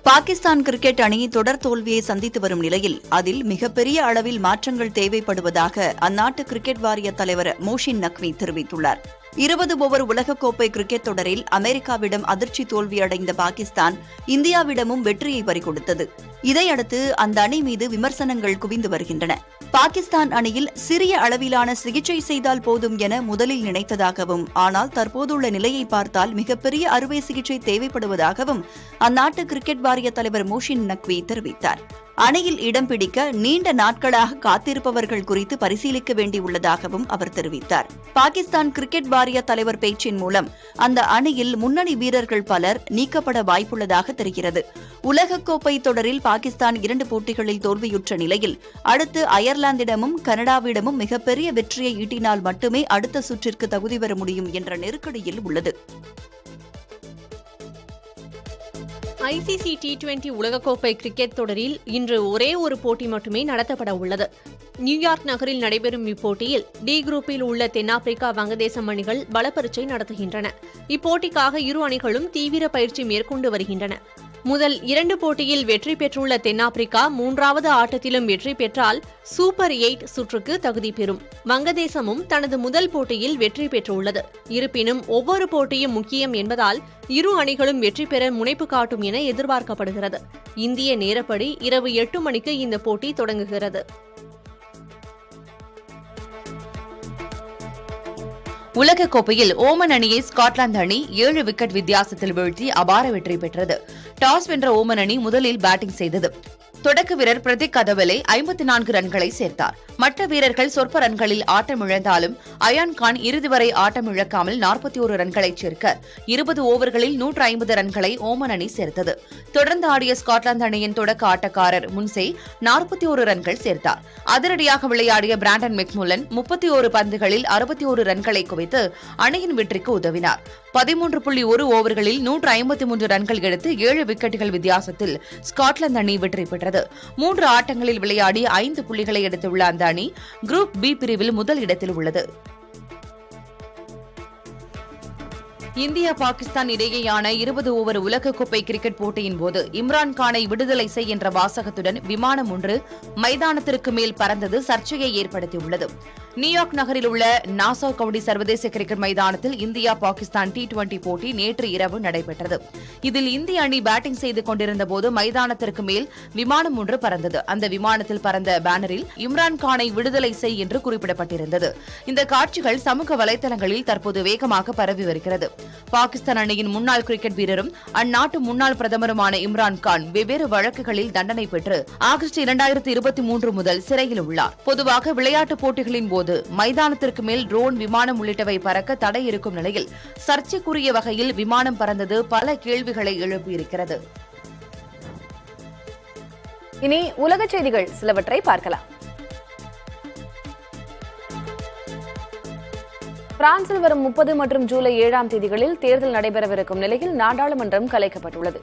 பாகிஸ்தான் கிரிக்கெட் அணி தொடர் தோல்வியை சந்தித்து வரும் நிலையில் அதில் மிகப்பெரிய அளவில் மாற்றங்கள் தேவைப்படுவதாக அந்நாட்டு கிரிக்கெட் வாரிய தலைவர் மோஷின் நக்வி தெரிவித்துள்ளார். 20 ஓவர் உலகக்கோப்பை கிரிக்கெட் தொடரில் அமெரிக்காவிடம் அதிர்ச்சி தோல்வியடைந்த பாகிஸ்தான் இந்தியாவிடமும் வெற்றியை பறிகொடுத்தது. இதையடுத்து அந்த அணி மீது விமர்சனங்கள் குவிந்து வருகின்றன. பாகிஸ்தான் அணியில் சிறிய அளவிலான சிகிச்சை செய்தால் போதும் என முதலில் நினைத்ததாகவும், ஆனால் தற்போதுள்ள நிலையை பார்த்தால் மிகப்பெரிய அறுவை சிகிச்சை தேவைப்படுவதாகவும் அந்நாட்டு கிரிக்கெட் வாரிய தலைவர் மோஷின் நக்வி தெரிவித்தார். அணியில் இடம் பிடிக்க நீண்ட நாட்களாக காத்திருப்பவர்கள் குறித்து பரிசீலிக்க வேண்டியுள்ளதாகவும் அவர் தெரிவித்தார். பாகிஸ்தான் கிரிக்கெட் வாரிய தலைவர் பேச்சின் மூலம் அந்த அணியில் முன்னணி வீரர்கள் பலர் நீக்கப்பட வாய்ப்புள்ளதாக தெரிகிறது. உலகக்கோப்பை தொடரில் பாகிஸ்தான் 2 போட்டிகளில் தோல்வியுற்ற நிலையில் அடுத்து அயர்லாந்திடமும் கனடாவிடமும் மிகப்பெரிய வெற்றியை ஈட்டினால் மட்டுமே அடுத்த சுற்றிற்கு தகுதி பெற முடியும் என்ற நெருக்கடியில் உள்ளது. ICC T20 உலகக்கோப்பை கிரிக்கெட் தொடரில் இன்று ஒரே ஒரு போட்டி மட்டுமே நடத்தப்பட உள்ளது. நியூயார்க் நகரில் நடைபெறும் இப்போட்டியில் டி குரூப்பில் உள்ள தென்னாப்பிரிக்கா, வங்கதேசம் அணிகள் பலப்பரீட்சை நடத்துகின்றன. இப்போட்டிக்காக இரு அணிகளும் தீவிர பயிற்சி மேற்கொண்டு வருகின்றன. முதல் 2 போட்டியில் வெற்றி பெற்றுள்ள தென்னாப்பிரிக்கா 3வது ஆட்டத்திலும் வெற்றி பெற்றால் சூப்பர் 8 சுற்றுக்கு தகுதி பெறும். வங்கதேசமும் தனது முதல் போட்டியில் வெற்றி பெற்றுள்ளது. இருப்பினும் ஒவ்வொரு போட்டியும் முக்கியம் என்பதால் இரு அணிகளும் வெற்றி பெற முனைப்பு காட்டும் என எதிர்பார்க்கப்படுகிறது. இந்திய நேரப்படி இரவு 8 மணிக்கு இந்த போட்டி தொடங்குகிறது. உலகக்கோப்பையில் ஓமன் அணியை ஸ்காட்லாந்து அணி 7 விக்கெட் வித்தியாசத்தில் வீழ்த்தி அபார வெற்றி பெற்றது. டாஸ் வென்ற ஓமன் அணி முதலில் பேட்டிங் செய்தது. தொடக்க வீரர் பிரதிக் கதவலே 54 ரன்களை சேர்த்தார். மற்ற வீரர்கள் சொற்ப ரன்களில் ஆட்டமிழந்தாலும் அயான் கான் இறுதி வரை ஆட்டமிழக்காமல் 41 ரன்களை சேர்க்க 20 ஓவர்களில் 150 ரன்களை ஓமன் அணி சேர்த்தது. தொடர்ந்து ஆடிய ஸ்காட்லாந்து அணியின் தொடக்க ஆட்டக்காரர் முன்சே 41 ரன்கள் சேர்த்தார். அதிரடியாக விளையாடிய பிராண்டன் மெக்முல்லன் 31 பந்துகளில் 61 ரன்களை குவித்து அணியின் வெற்றிக்கு உதவினார். 13.1 ஓவர்களில் 153 ரன்கள் எடுத்து 7 விக்கெட்டுகள் வித்தியாசத்தில் ஸ்காட்லாந்து அணி வெற்றி பெற்றது. 3 ஆட்டங்களில் விளையாடி 5 புள்ளிகளை எடுத்துள்ள அந்த அணி குரூப் பி பிரிவில் முதல் இடத்தில் உள்ளது. இந்தியா பாகிஸ்தான் இடையேயான 20 ஓவர் உலகக்கோப்பை கிரிக்கெட் போட்டியின் போது இம்ரான் கானை விடுதலை செய் என்ற வாசகத்துடன் விமானம் ஒன்று மைதானத்திற்கு மேல் பறந்தது சர்ச்சையை ஏற்படுத்தியுள்ளது. நியூயார்க் நகரில் உள்ள நாசா கவுடி சர்வதேச கிரிக்கெட் மைதானத்தில் இந்தியா பாகிஸ்தான் T20 போட்டி நேற்று இரவு நடைபெற்றது. இதில் இந்திய அணி பேட்டிங் செய்து கொண்டிருந்த போது மைதானத்திற்கு மேல் விமானம் ஒன்று பறந்தது. அந்த விமானத்தில் பறந்த பேனரில் இம்ரான் கானை விடுதலை செய் என்று குறிப்பிடப்பட்டிருந்தது. இந்த காட்சிகள் சமூக வலைதளங்களில் தற்போது வேகமாக பரவி வருகிறது. பாகிஸ்தான் அணியின் முன்னாள் கிரிக்கெட் வீரரும் அந்நாட்டு முன்னாள் பிரதமருமான இம்ரான் கான் வெவ்வேறு வழக்குகளில் தண்டனை பெற்று ஆகஸ்ட் 2023 முதல் சிறையில் உள்ளார். பொதுவாக விளையாட்டுப் போட்டிகளின் போது மைதானத்திற்கு மேல் ட்ரோன், விமானம் உள்ளிட்டவை பறக்க தடை இருக்கும் நிலையில் சர்ச்சைக்குரிய வகையில் விமானம் பறந்தது பல கேள்விகளை எழுப்பியிருக்கிறது. இனி உலக செய்திகள் சிலவற்றை பார்க்கலாம். பிரான்சில் வரும் 30 மற்றும் ஜூலை 7ஆம் தேதிகளில் தேர்தல் நடைபெறவிருக்கும் நிலையில் நாடாளுமன்றம் கலைக்கப்பட்டுள்ளது.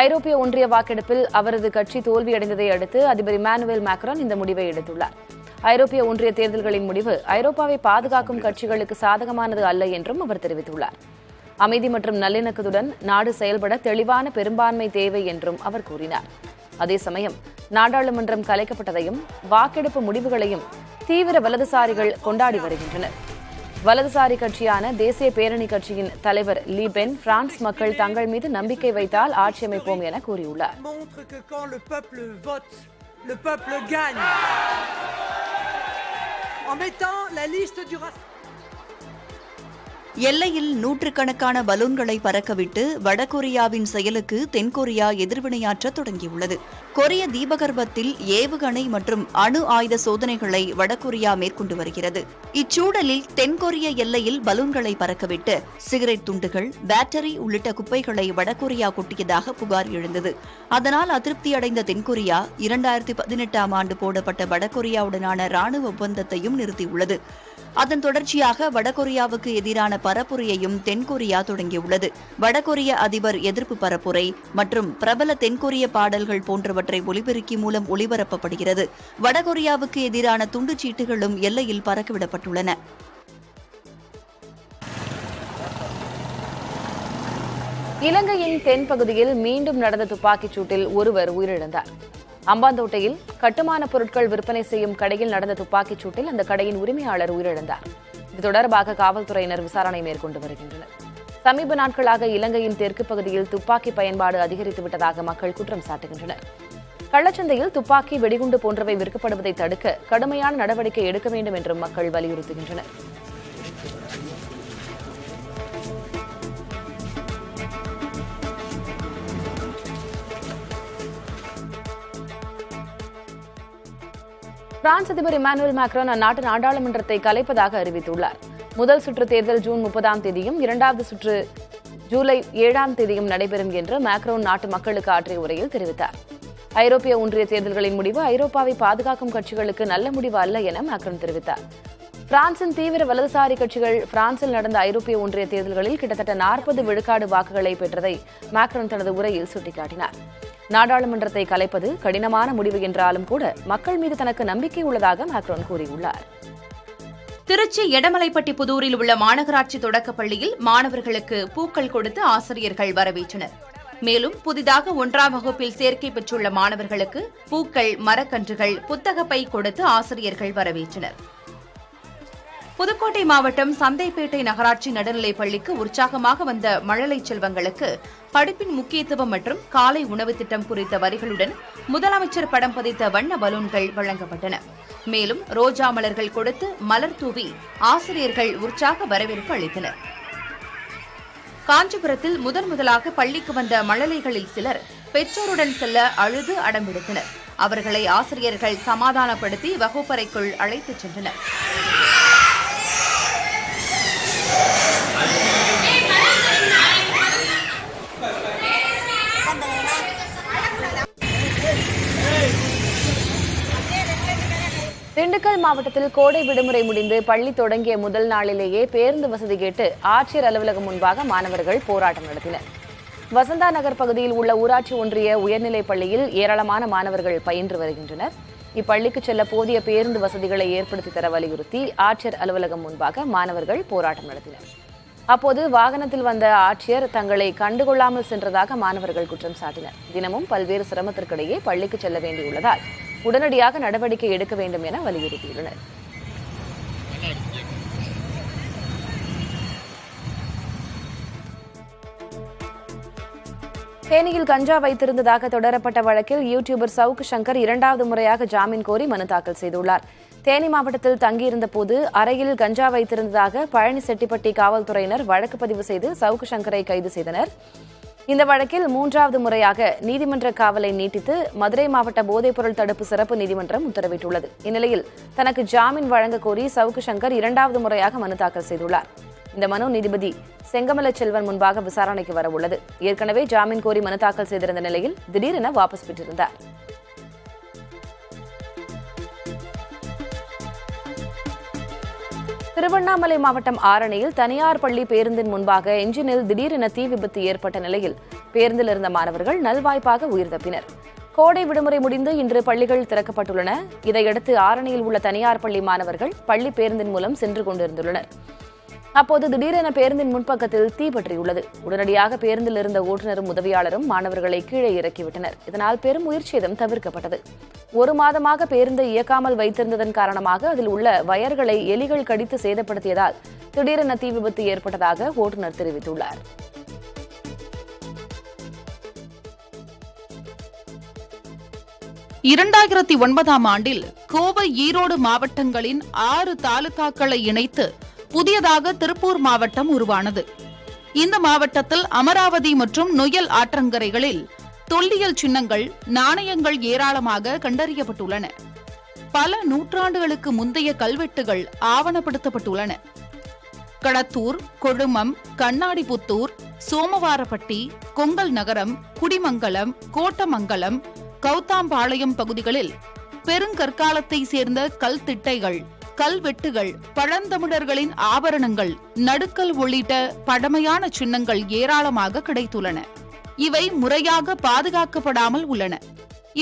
ஐரோப்பிய ஒன்றிய வாக்கெடுப்பில் அவரது கட்சி தோல்வியடைந்ததை அடுத்து அதிபர் இமானுவேல் மேக்ரான் இந்த முடிவை எடுத்துள்ளார். ஐரோப்பிய ஒன்றிய தேர்தல்களின் முடிவு ஐரோப்பாவை பாதுகாக்கும் கட்சிகளுக்கு சாதகமானது அல்ல என்றும் அவர் தெரிவித்துள்ளார். அமைதி மற்றும் நல்லிணக்கத்துடன் நாடு செயல்பட தெளிவான பெரும்பான்மை தேவை என்றும் அவர் கூறினார். அதே சமயம் நாடாளுமன்றம் கலைக்கப்பட்டதையும் வாக்கெடுப்பு முடிவுகளையும் தீவிர வலதுசாரிகள் கொண்டாடி வருகின்றனர். வலதுசாரி கட்சியான தேசிய பேரணி கட்சியின் தலைவர் லீ பென் பிரான்ஸ் மக்கள் தங்கள் மீது நம்பிக்கை வைத்தால் ஆட்சி அமைப்போம் என கூறியுள்ளார். எல்லையில் நூற்றுக்கணக்கான பலூன்களை பறக்கவிட்டு வடகொரியாவின் செயலுக்கு தென்கொரியா எதிர்வினையாற்ற தொடங்கியுள்ளது. கொரிய தீபகற்பத்தில் ஏவுகணை மற்றும் அணு ஆயுத சோதனைகளை வடகொரியா மேற்கொண்டு வருகிறது. இச்சூழலில் தென்கொரிய எல்லையில் பலூன்களை பறக்கவிட்டு சிகரெட் துண்டுகள், பேட்டரி உள்ளிட்ட குப்பைகளை வடகொரியா கொட்டியதாக புகார் எழுந்தது. அதனால் அதிருப்தியடைந்த தென்கொரியா 2018ஆம் ஆண்டு போடப்பட்ட வடகொரியாவுடனான ராணுவ ஒப்பந்தத்தையும் நிறுத்தியுள்ளது. அதன் தொடர்ச்சியாக வடகொரியாவுக்கு எதிரான பரப்புரையையும் தென்கொரியா தொடங்கியுள்ளது. வடகொரிய அதிபர் எதிர்ப்பு பரப்புரை மற்றும் பிரபல தென்கொரிய பாடல்கள் போன்றவற்றை ஒலிபெருக்கி மூலம் ஒளிபரப்பப்படுகிறது. வடகொரியாவுக்கு எதிரான துண்டுச்சீட்டுகளும் எல்லையில் பறக்கவிடப்பட்டுள்ளன. இலங்கையின் தென்பகுதியில் மீண்டும் நடந்த துப்பாக்கிச் சூட்டில் ஒருவர் உயிரிழந்தார். அம்பாந்தோட்டையில் கட்டுமான பொருட்கள் விற்பனை செய்யும் கடையில் நடந்த துப்பாக்கிச் சூட்டில் அந்த கடையின் உரிமையாளர் உயிரிழந்தார். இது தொடர்பாக காவல்துறையினர் விசாரணை மேற்கொண்டு வருகின்றனர். சமீப நாட்களாக இலங்கையின் தெற்கு பகுதியில் துப்பாக்கி பயன்பாடு அதிகரித்துவிட்டதாக மக்கள் குற்றம் சாட்டுகின்றனர். கள்ளச்சந்தையில் துப்பாக்கி, வெடிகுண்டு போன்றவை விற்கப்படுவதை தடுக்க கடுமையான நடவடிக்கை எடுக்க வேண்டும் என்றும் மக்கள் வலியுறுத்துகின்றனர். பிரான்ஸ் அதிபர் இமானுவேல் மேக்ரான் அந்நாட்டு நாடாளுமன்றத்தை கலைப்பதாக அறிவித்துள்ளார். முதல் சுற்று தேர்தல் ஜூன் 30ஆம் தேதியும் 2வது சுற்று ஜூலை 7ஆம் தேதியும் நடைபெறும் என்று மேக்ரான் நாட்டு மக்களுக்கு ஆற்றிய உரையில் தெரிவித்தார். ஐரோப்பிய ஒன்றிய தேர்தல்களின் முடிவு ஐரோப்பாவை பாதுகாக்கும் கட்சிகளுக்கு நல்ல முடிவு அல்ல என மேக்ரான் தெரிவித்தார். பிரான்சின் தீவிர வலதுசாரி கட்சிகள் பிரான்சில் நடந்த ஐரோப்பிய ஒன்றிய தேர்தல்களில் கிட்டத்தட்ட 40 விழுக்காடு வாக்குகளை பெற்றதை மேக்ரான் தனது உரையில் சுட்டிக்காட்டினார். நாடாளுமன்றத்தை கலைப்பது கடினமான முடிவு என்றாலும் கூட மக்கள் மீது தனக்கு நம்பிக்கை உள்ளதாக மேக்ரான் கூறியுள்ளார். திருச்சி எடமலைப்பட்டி புதூரில் உள்ள மாநகராட்சி தொடக்கப் பள்ளியில் மாணவர்களுக்கு பூக்கள் கொடுத்து ஆசிரியர்கள் வரவேற்றனர். மேலும் புதிதாக 1ஆம் வகுப்பில் சேர்க்கை பெற்றுள்ள மாணவர்களுக்கு பூக்கள், மரக்கன்றுகள், புத்தகப்பை கொடுத்து ஆசிரியர்கள் வரவேற்றனர். புதுக்கோட்டை மாவட்டம் சந்தைப்பேட்டை நகராட்சி நடுநிலைப் பள்ளிக்கு உற்சாகமாக வந்த மழலை செல்வங்களுக்கு படிப்பின் முக்கியத்துவம் மற்றும் காலை உணவு திட்டம் குறித்த வரிகளுடன் முதலமைச்சர் படம் பதித்த வண்ண பலூன்கள் வழங்கப்பட்டன. மேலும் ரோஜா மலர்கள் கொடுத்து மலர் தூவி ஆசிரியர்கள் உற்சாக வரவேற்பு அளித்தனர். காஞ்சிபுரத்தில் முதலாக பள்ளிக்கு வந்த மழலைகளில் சிலர் பெற்றோருடன் செல்ல அழுது அடம்பிடித்தனர். அவர்களை ஆசிரியர்கள் சமாதானப்படுத்தி வகுப்பறைக்குள் அழைத்துச் சென்றனர். திண்டுக்கல் மாவட்டத்தில் கோடை விடுமுறை முடிந்து பள்ளி தொடங்கிய முதல் நாளிலேயே பேருந்து வசதி கேட்டு ஆட்சியர் அலுவலகம் முன்பாக மாணவர்கள் போராட்டம் நடத்தினர். வசந்தா நகர் பகுதியில் உள்ள ஊராட்சி ஒன்றிய உயர்நிலைப் பள்ளியில் ஏராளமான மாணவர்கள் பயின்று வருகின்றனர். இப்பள்ளிக்கு செல்ல போதிய பேருந்து வசதிகளை ஏற்படுத்தி தர வலியுறுத்தி ஆட்சியர் அலுவலகம் முன்பாக மாணவர்கள் போராட்டம் நடத்தினர். அப்போது வாகனத்தில் வந்த ஆட்சியர் தங்களை கண்டுகொள்ளாமல் சென்றதாக மாணவர்கள் குற்றம் சாட்டினர். தினமும் பல்வேறு சிரமத்திற்கிடையே பள்ளிக்கு செல்ல வேண்டியுள்ளதால் உடனடியாக நடவடிக்கை எடுக்க வேண்டும் என வலியுறுத்தியுள்ளனர். தேனியில் கஞ்சா வைத்திருந்ததாக தொடரப்பட்ட வழக்கில் யூடியூபர் சவுக்கு சங்கர் 2வது முறையாக ஜாமீன் கோரி மனு தாக்கல் செய்துள்ளார். தேனி மாவட்டத்தில் தங்கியிருந்த போது அறையில் கஞ்சா வைத்திருந்ததாக பழனி செட்டிப்பட்டி காவல்துறையினர் வழக்கு பதிவு செய்து சவுக்கு சங்கரை கைது செய்தனர். இந்த வழக்கில் 3வது முறையாக நீதிமன்ற காவலை நீட்டித்து மதுரை மாவட்ட போதைப்பொருள் தடுப்பு சிறப்பு நீதிமன்றம் உத்தரவிட்டுள்ளது. இந்நிலையில் தனக்கு ஜாமீன் வழங்க கோரி சவுக்கு சங்கர் 2வது முறையாக மனு தாக்கல் செய்துள்ளார். இந்த மனு நீதிபதி செங்கமல செல்வன் முன்பாக விசாரணைக்கு வரவுள்ளது. ஏற்கனவே ஜாமீன் கோரி மனு தாக்கல் செய்திருந்த நிலையில் திடீரென வாபஸ் பெற்றிருந்தார். திருவண்ணாமலை மாவட்டம் ஆரணியில் தனியார் பள்ளி பேருந்தின் முன்பாக என்ஜினில் திடீரென தீ விபத்து ஏற்பட்ட நிலையில் பேருந்தில் இருந்த மாணவர்கள் நல்வாய்ப்பாக உயிர் தப்பினர். கோடை விடுமுறை முடிந்து இன்று பள்ளிகள் திறக்கப்பட்டுள்ளன. இதையடுத்து ஆரணியில் உள்ள தனியார் பள்ளி மாணவர்கள் பள்ளி பேருந்தின் மூலம் சென்று கொண்டிருந்துள்ளனர். அப்போது திடீரென பேருந்தின் முன்பக்கத்தில் தீ பற்றியுள்ளது. உடனடியாக பேருந்தில் இருந்த ஓட்டுநரும் உதவியாளரும் மாணவர்களை கீழே இறக்கிவிட்டனர். இதனால் பெரும் உயிர்ச்சேதம் தவிர்க்கப்பட்டது. 1 மாதமாக பேருந்தை இயக்காமல் வைத்திருந்ததன் காரணமாக அதில் உள்ள வயர்களை எலிகள் கடித்து சேதப்படுத்தியதால் திடீரென தீ விபத்து ஏற்பட்டதாக ஓட்டுநர் தெரிவித்துள்ளார். இரண்டாயிரத்தி 2009ஆம் ஆண்டில் கோவை, ஈரோடு மாவட்டங்களின் 6 தாலுகாக்களை இணைத்து புதியதாக திருப்பூர் மாவட்டம் உருவானது. இந்த மாவட்டத்தில் அமராவதி மற்றும் நொய்யல் ஆற்றங்கரைகளில் தொல்லியல் சின்னங்கள், நாணயங்கள் ஏராளமாக கண்டறியப்பட்டுள்ளன. பல நூற்றாண்டுகளுக்கு முந்தைய கல்வெட்டுகள் ஆவணப்படுத்தப்பட்டுள்ளன. கடத்தூர், கொழுமம், கண்ணாடிபுத்தூர், சோமவாரப்பட்டி, கொங்கல் நகரம், குடிமங்கலம், கோட்டமங்கலம், கௌதாம்பாளையம் பகுதிகளில் பெருங்கற்காலத்தை சேர்ந்த கல் திட்டைகள், கல்வெட்டுகள், பழந்தமிழர்களின் ஆபரணங்கள், நடுக்கல் உள்ளிட்ட பழமையான சின்னங்கள் ஏராளமாக கிடைத்துள்ளன. இவை முறையாக பாதுகாக்கப்படாமல் உள்ளன.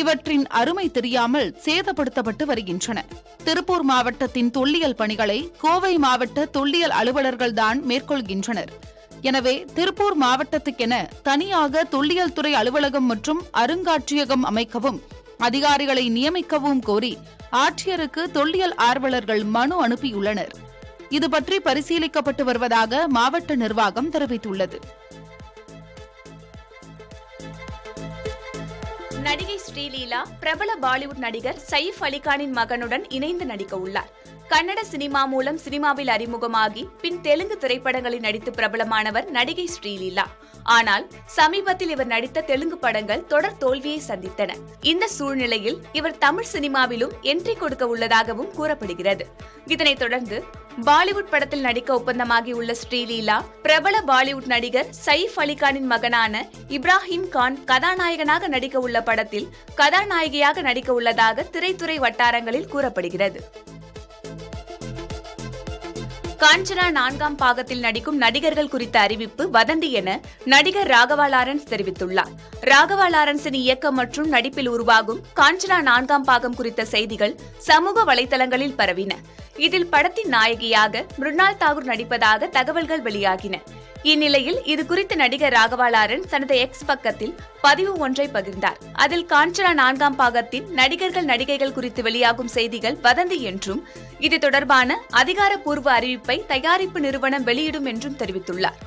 இவற்றின் அருமை தெரியாமல் சேதப்படுத்தப்பட்டு வருகின்றன. திருப்பூர் மாவட்டத்தின் தொல்லியல் பணிகளை கோவை மாவட்ட தொல்லியல் அலுவலர்கள்தான் மேற்கொள்கின்றனர். எனவே திருப்பூர் மாவட்டத்துக்கென தனியாக தொல்லியல் துறை அலுவலகம் மற்றும் அருங்காட்சியகம் அமைக்கவும் அதிகாரிகளை நியமிக்கவும் கோரி ஆட்சியருக்கு தொல்லியல் ஆர்வலர்கள் மனு அனுப்பியுள்ளனர். இது பற்றி பரிசீலிக்கப்பட்டு வருவதாக மாவட்ட நிர்வாகம் தெரிவித்துள்ளது. நடிகை ஸ்ரீலீலா பிரபல பாலிவுட் நடிகர் சயிஃப் அலிகானின் மகனுடன் இணைந்து நடிக்க உள்ளார். கன்னட சினிமா மூலம் சினிமாவில் அறிமுகமாகி பின் தெலுங்கு திரைப்படங்களில் நடித்து பிரபலமானவர் நடிகை ஸ்ரீலீலா. ஆனால் சமீபத்தில் இவர் நடித்த தெலுங்கு படங்கள் தொடர் தோல்வியை சந்தித்தன. இந்த சூழ்நிலையில் இவர் தமிழ் சினிமாவிலும் என்ட்ரி கொடுக்க உள்ளதாகவும் கூறப்படுகிறது. இதனைத் தொடர்ந்து பாலிவுட் படத்தில் நடிக்க ஒப்பந்தமாகி உள்ள ஸ்ரீலீலா பிரபல பாலிவுட் நடிகர் சயிஃப் அலிகானின் மகனான இப்ராஹிம் கான் கதாநாயகனாக நடிக்க உள்ள படத்தில் கதாநாயகியாக நடிக்க உள்ளதாக திரைத்துறை வட்டாரங்களில் கூறப்படுகிறது. காஞ்சனா 4ஆம் பாகத்தில் நடிக்கும் நடிகர்கள் குறித்த அறிவிப்பு வதந்தி என நடிகர் ராகவா லாரன்ஸ் தெரிவித்துள்ளார். ராகவா லாரன்ஸின் இயக்கம் மற்றும் நடிப்பில் உருவாகும் காஞ்சனா 4ஆம் பாகம் குறித்த செய்திகள் சமூக வலைதளங்களில் பரவின. இதில் படத்தின் நாயகியாக மிருணால் தாகூர் நடிப்பதாக தகவல்கள் வெளியாகின. இந்நிலையில் இது குறித்து நடிகர் ராகவா லாரன்ஸ் தனது எக்ஸ் பக்கத்தில் பதிவு ஒன்றை பகிர்ந்தார். அதில் காஞ்சனா 4ஆம் பாகத்தின் நடிகர்கள் நடிகைகள் குறித்து வெளியாகும் செய்திகள் வதந்தி என்றும் இது தொடர்பான அதிகாரப்பூர்வ அறிவிப்பை தயாரிப்பு நிறுவனம் வெளியிடும் என்றும் தெரிவித்துள்ளார்.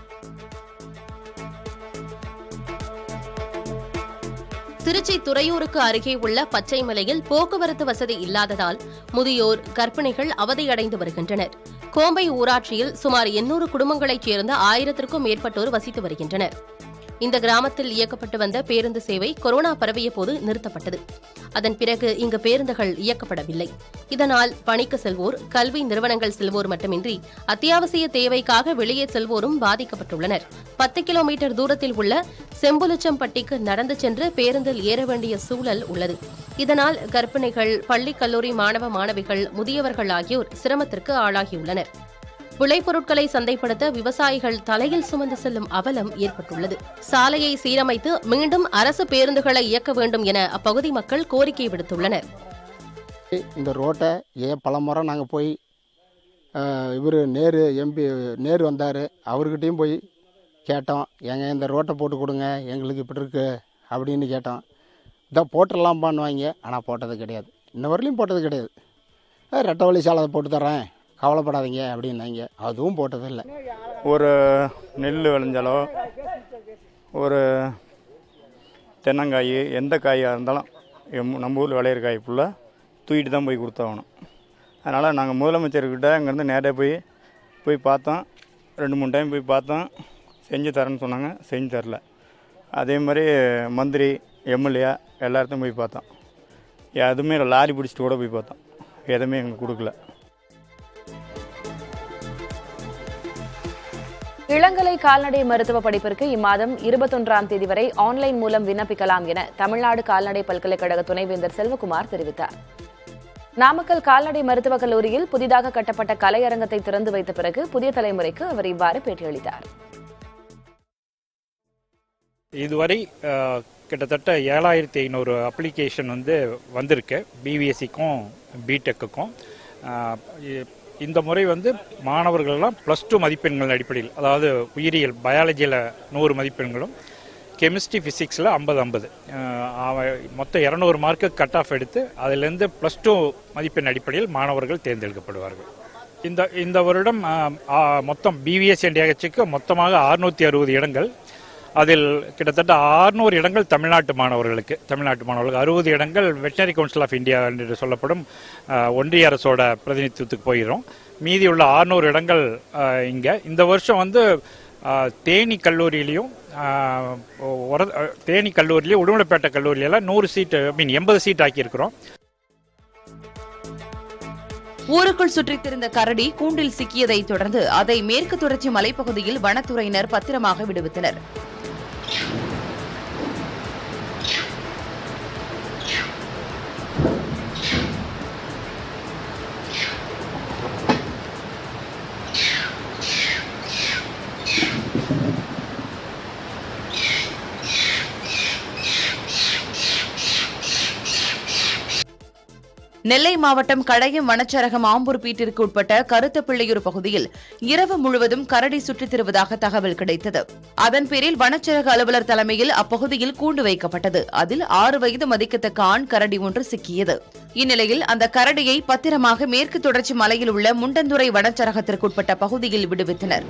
திருச்சி துறையூருக்கு அருகே உள்ள பச்சைமலையில் போக்குவரத்து வசதி இல்லாததால் முதியோர், கர்ப்பிணிகள் அவதியடைந்து வருகின்றனர். கோம்பை ஊராட்சியில் சுமார் 800 குடும்பங்களைச் சேர்ந்த 1000க்கும் மேற்பட்டோர் வசித்து வருகின்றனர். இந்த கிராமத்தில் இயக்கப்பட்டு வந்த பேருந்து சேவை கொரோனா பரவிய போது நிறுத்தப்பட்டது. அதன் பிறகு இங்கு பேருந்துகள் இயக்கப்படவில்லை. இதனால் பணிக்கு செல்வோர், கல்வி நிறுவனங்கள் செல்வோர் மட்டுமின்றி அத்தியாவசிய தேவைக்காக வெளியே செல்வோரும் பாதிக்கப்பட்டுள்ளனர். 10 கிலோமீட்டர் தூரத்தில் உள்ள செம்புலுச்சம்பட்டிக்கு நடந்து சென்று பேருந்தில் ஏற வேண்டிய சூழல் உள்ளது. இதனால் கர்ப்பிணிகள், பள்ளி கல்லூரி மாணவ மாணவிகள், முதியவர்கள் ஆகியோர் சிரமத்திற்கு ஆளாகியுள்ளனர். விளைபொருட்களை சந்தைப்படுத்த விவசாயிகள் தலையில் சுமந்து செல்லும் அவலம் ஏற்பட்டுள்ளது. சாலையை சீரமைத்து மீண்டும் அரசு பேருந்துகளை இயக்க வேண்டும் என அப்பகுதி மக்கள் கோரிக்கை விடுத்துள்ளனர். இந்த ரோட்டை பல முறை நாங்கள் போய் இவர் எம்பி நேரு வந்தார், அவர்கிட்டையும் போய் கேட்டோம். இந்த ரோட்டை போட்டு கொடுங்க, எங்களுக்கு இப்படி இருக்கு அப்படின்னு கேட்டோம். இதான் போட்டுடலாம் பண்ணுவாங்க, ஆனால் போட்டது கிடையாது. இன்ன வரலையும் போட்டது கிடையாது. ரெட்டை வழி சாலை போட்டு தரேன், கவலைப்படாதீங்க அப்படின்னாங்க, அதுவும் போட்டதில்லை. ஒரு நெல் விளைஞ்சாலோ ஒரு தென்னங்காய் எந்த காயாக இருந்தாலும் நம்ம ஊரில் விளையிற காய் ஃபுல்லாக தூக்கிட்டு தான் போய் கொடுத்தாகணும். அதனால் நாங்கள் முதலமைச்சர்கிட்ட அங்கேருந்து நேராக போய் பார்த்தோம். 2-3 டைம் போய் பார்த்தோம். செஞ்சு தரேன்னு சொன்னாங்க, செஞ்சு தரல. அதே மாதிரி மந்திரி, எம்எல்ஏ எல்லாத்தையும் போய் பார்த்தோம். எதுவுமே லாரி பிடிச்சிட்டு கூட போய் பார்த்தோம், எதுவுமே எங்களுக்கு கொடுக்கல. இளங்கலை கால்நடை மருத்துவ படிப்பிற்கு இம்மாதம் 21ஆம் தேதி வரை ஆன்லைன் மூலம் விண்ணப்பிக்கலாம் என தமிழ்நாடு கால்நடை பல்கலைக்கழக துணைவேந்தர் செல்வகுமார் தெரிவித்தார். நாமக்கல் கால்நடை மருத்துவக் கல்லூரியில் புதிதாக கட்டப்பட்ட கலையரங்கத்தை திறந்து வைத்த பிறகு புதிய தலைமுறைக்கு அவர் இவ்வாறு பேட்டியளித்தார். இதுவரை கிட்டத்தட்ட 7500 அப்ளிகேஷன் வந்திருக்கு, பிவிஎஸ்சிக்கும் பிடெக்குக்கும். இந்த முறை மாணவர்கள்லாம் +2 மதிப்பெண்கள் அடிப்படையில், அதாவது உயிரியல் பயாலஜியில் 100 மதிப்பெண்களும், கெமிஸ்ட்ரி ஃபிசிக்ஸில் 50-50, மொத்தம் 200 மார்க்கு கட் ஆஃப் எடுத்து அதிலிருந்து +2 மதிப்பெண் அடிப்படையில் மாணவர்கள் தேர்ந்தெடுக்கப்படுவார்கள். இந்த வருடம் மொத்தம் பிவிஎஸ் டிஹெச்சுக்கு மொத்தமாக 660 இடங்கள். அதில் கிட்டத்தட்ட 600 இடங்கள் தமிழ்நாட்டு மாணவர்களுக்கு 60 இடங்கள் வெட்டினரி கவுன்சில் ஆஃப் இந்தியா என்று சொல்லப்படும் ஒன்றிய அரசோட பிரதிநிதித்துவத்துக்கு போயிடும். மீதி உள்ள 600 இடங்கள் இங்கே. இந்த வருஷம் தேனி கல்லூரியிலையும் உடுமலைப்பேட்டை கல்லூரியில 100 சீட் 80 சீட் ஆக்கியிருக்கிறோம். ஊருக்குள் சுற்றித் திரிந்த கரடி கூண்டில் சிக்கியதை தொடர்ந்து அதை மேற்கு தொடர்ச்சி மலைப்பகுதியில் வனத்துறையினர் பத்திரமாக விடுவித்தனர். நெல்லை மாவட்டம் கடையம் வனச்சரகம் ஆம்பூர் பீட்டிற்கு உட்பட்ட கருத்தப்பிள்ளையூர் பகுதியில் இரவு முழுவதும் கரடி சுற்றித் திரிவதாக தகவல் கிடைத்தது. அதன் பேரில் வனச்சரக அலுவலர் தலைமையில் அப்பகுதியில் கூண்டு வைக்கப்பட்டது. அதில் 6 வயது மதிக்கத்தக்க ஆண் கரடி ஒன்று சிக்கியது. இந்நிலையில் அந்த கரடியை பத்திரமாக மேற்கு தொடர்ச்சி மலையில் உள்ள முண்டந்துறை வனச்சரகத்திற்குட்பட்ட பகுதியில் விடுவித்தனர்.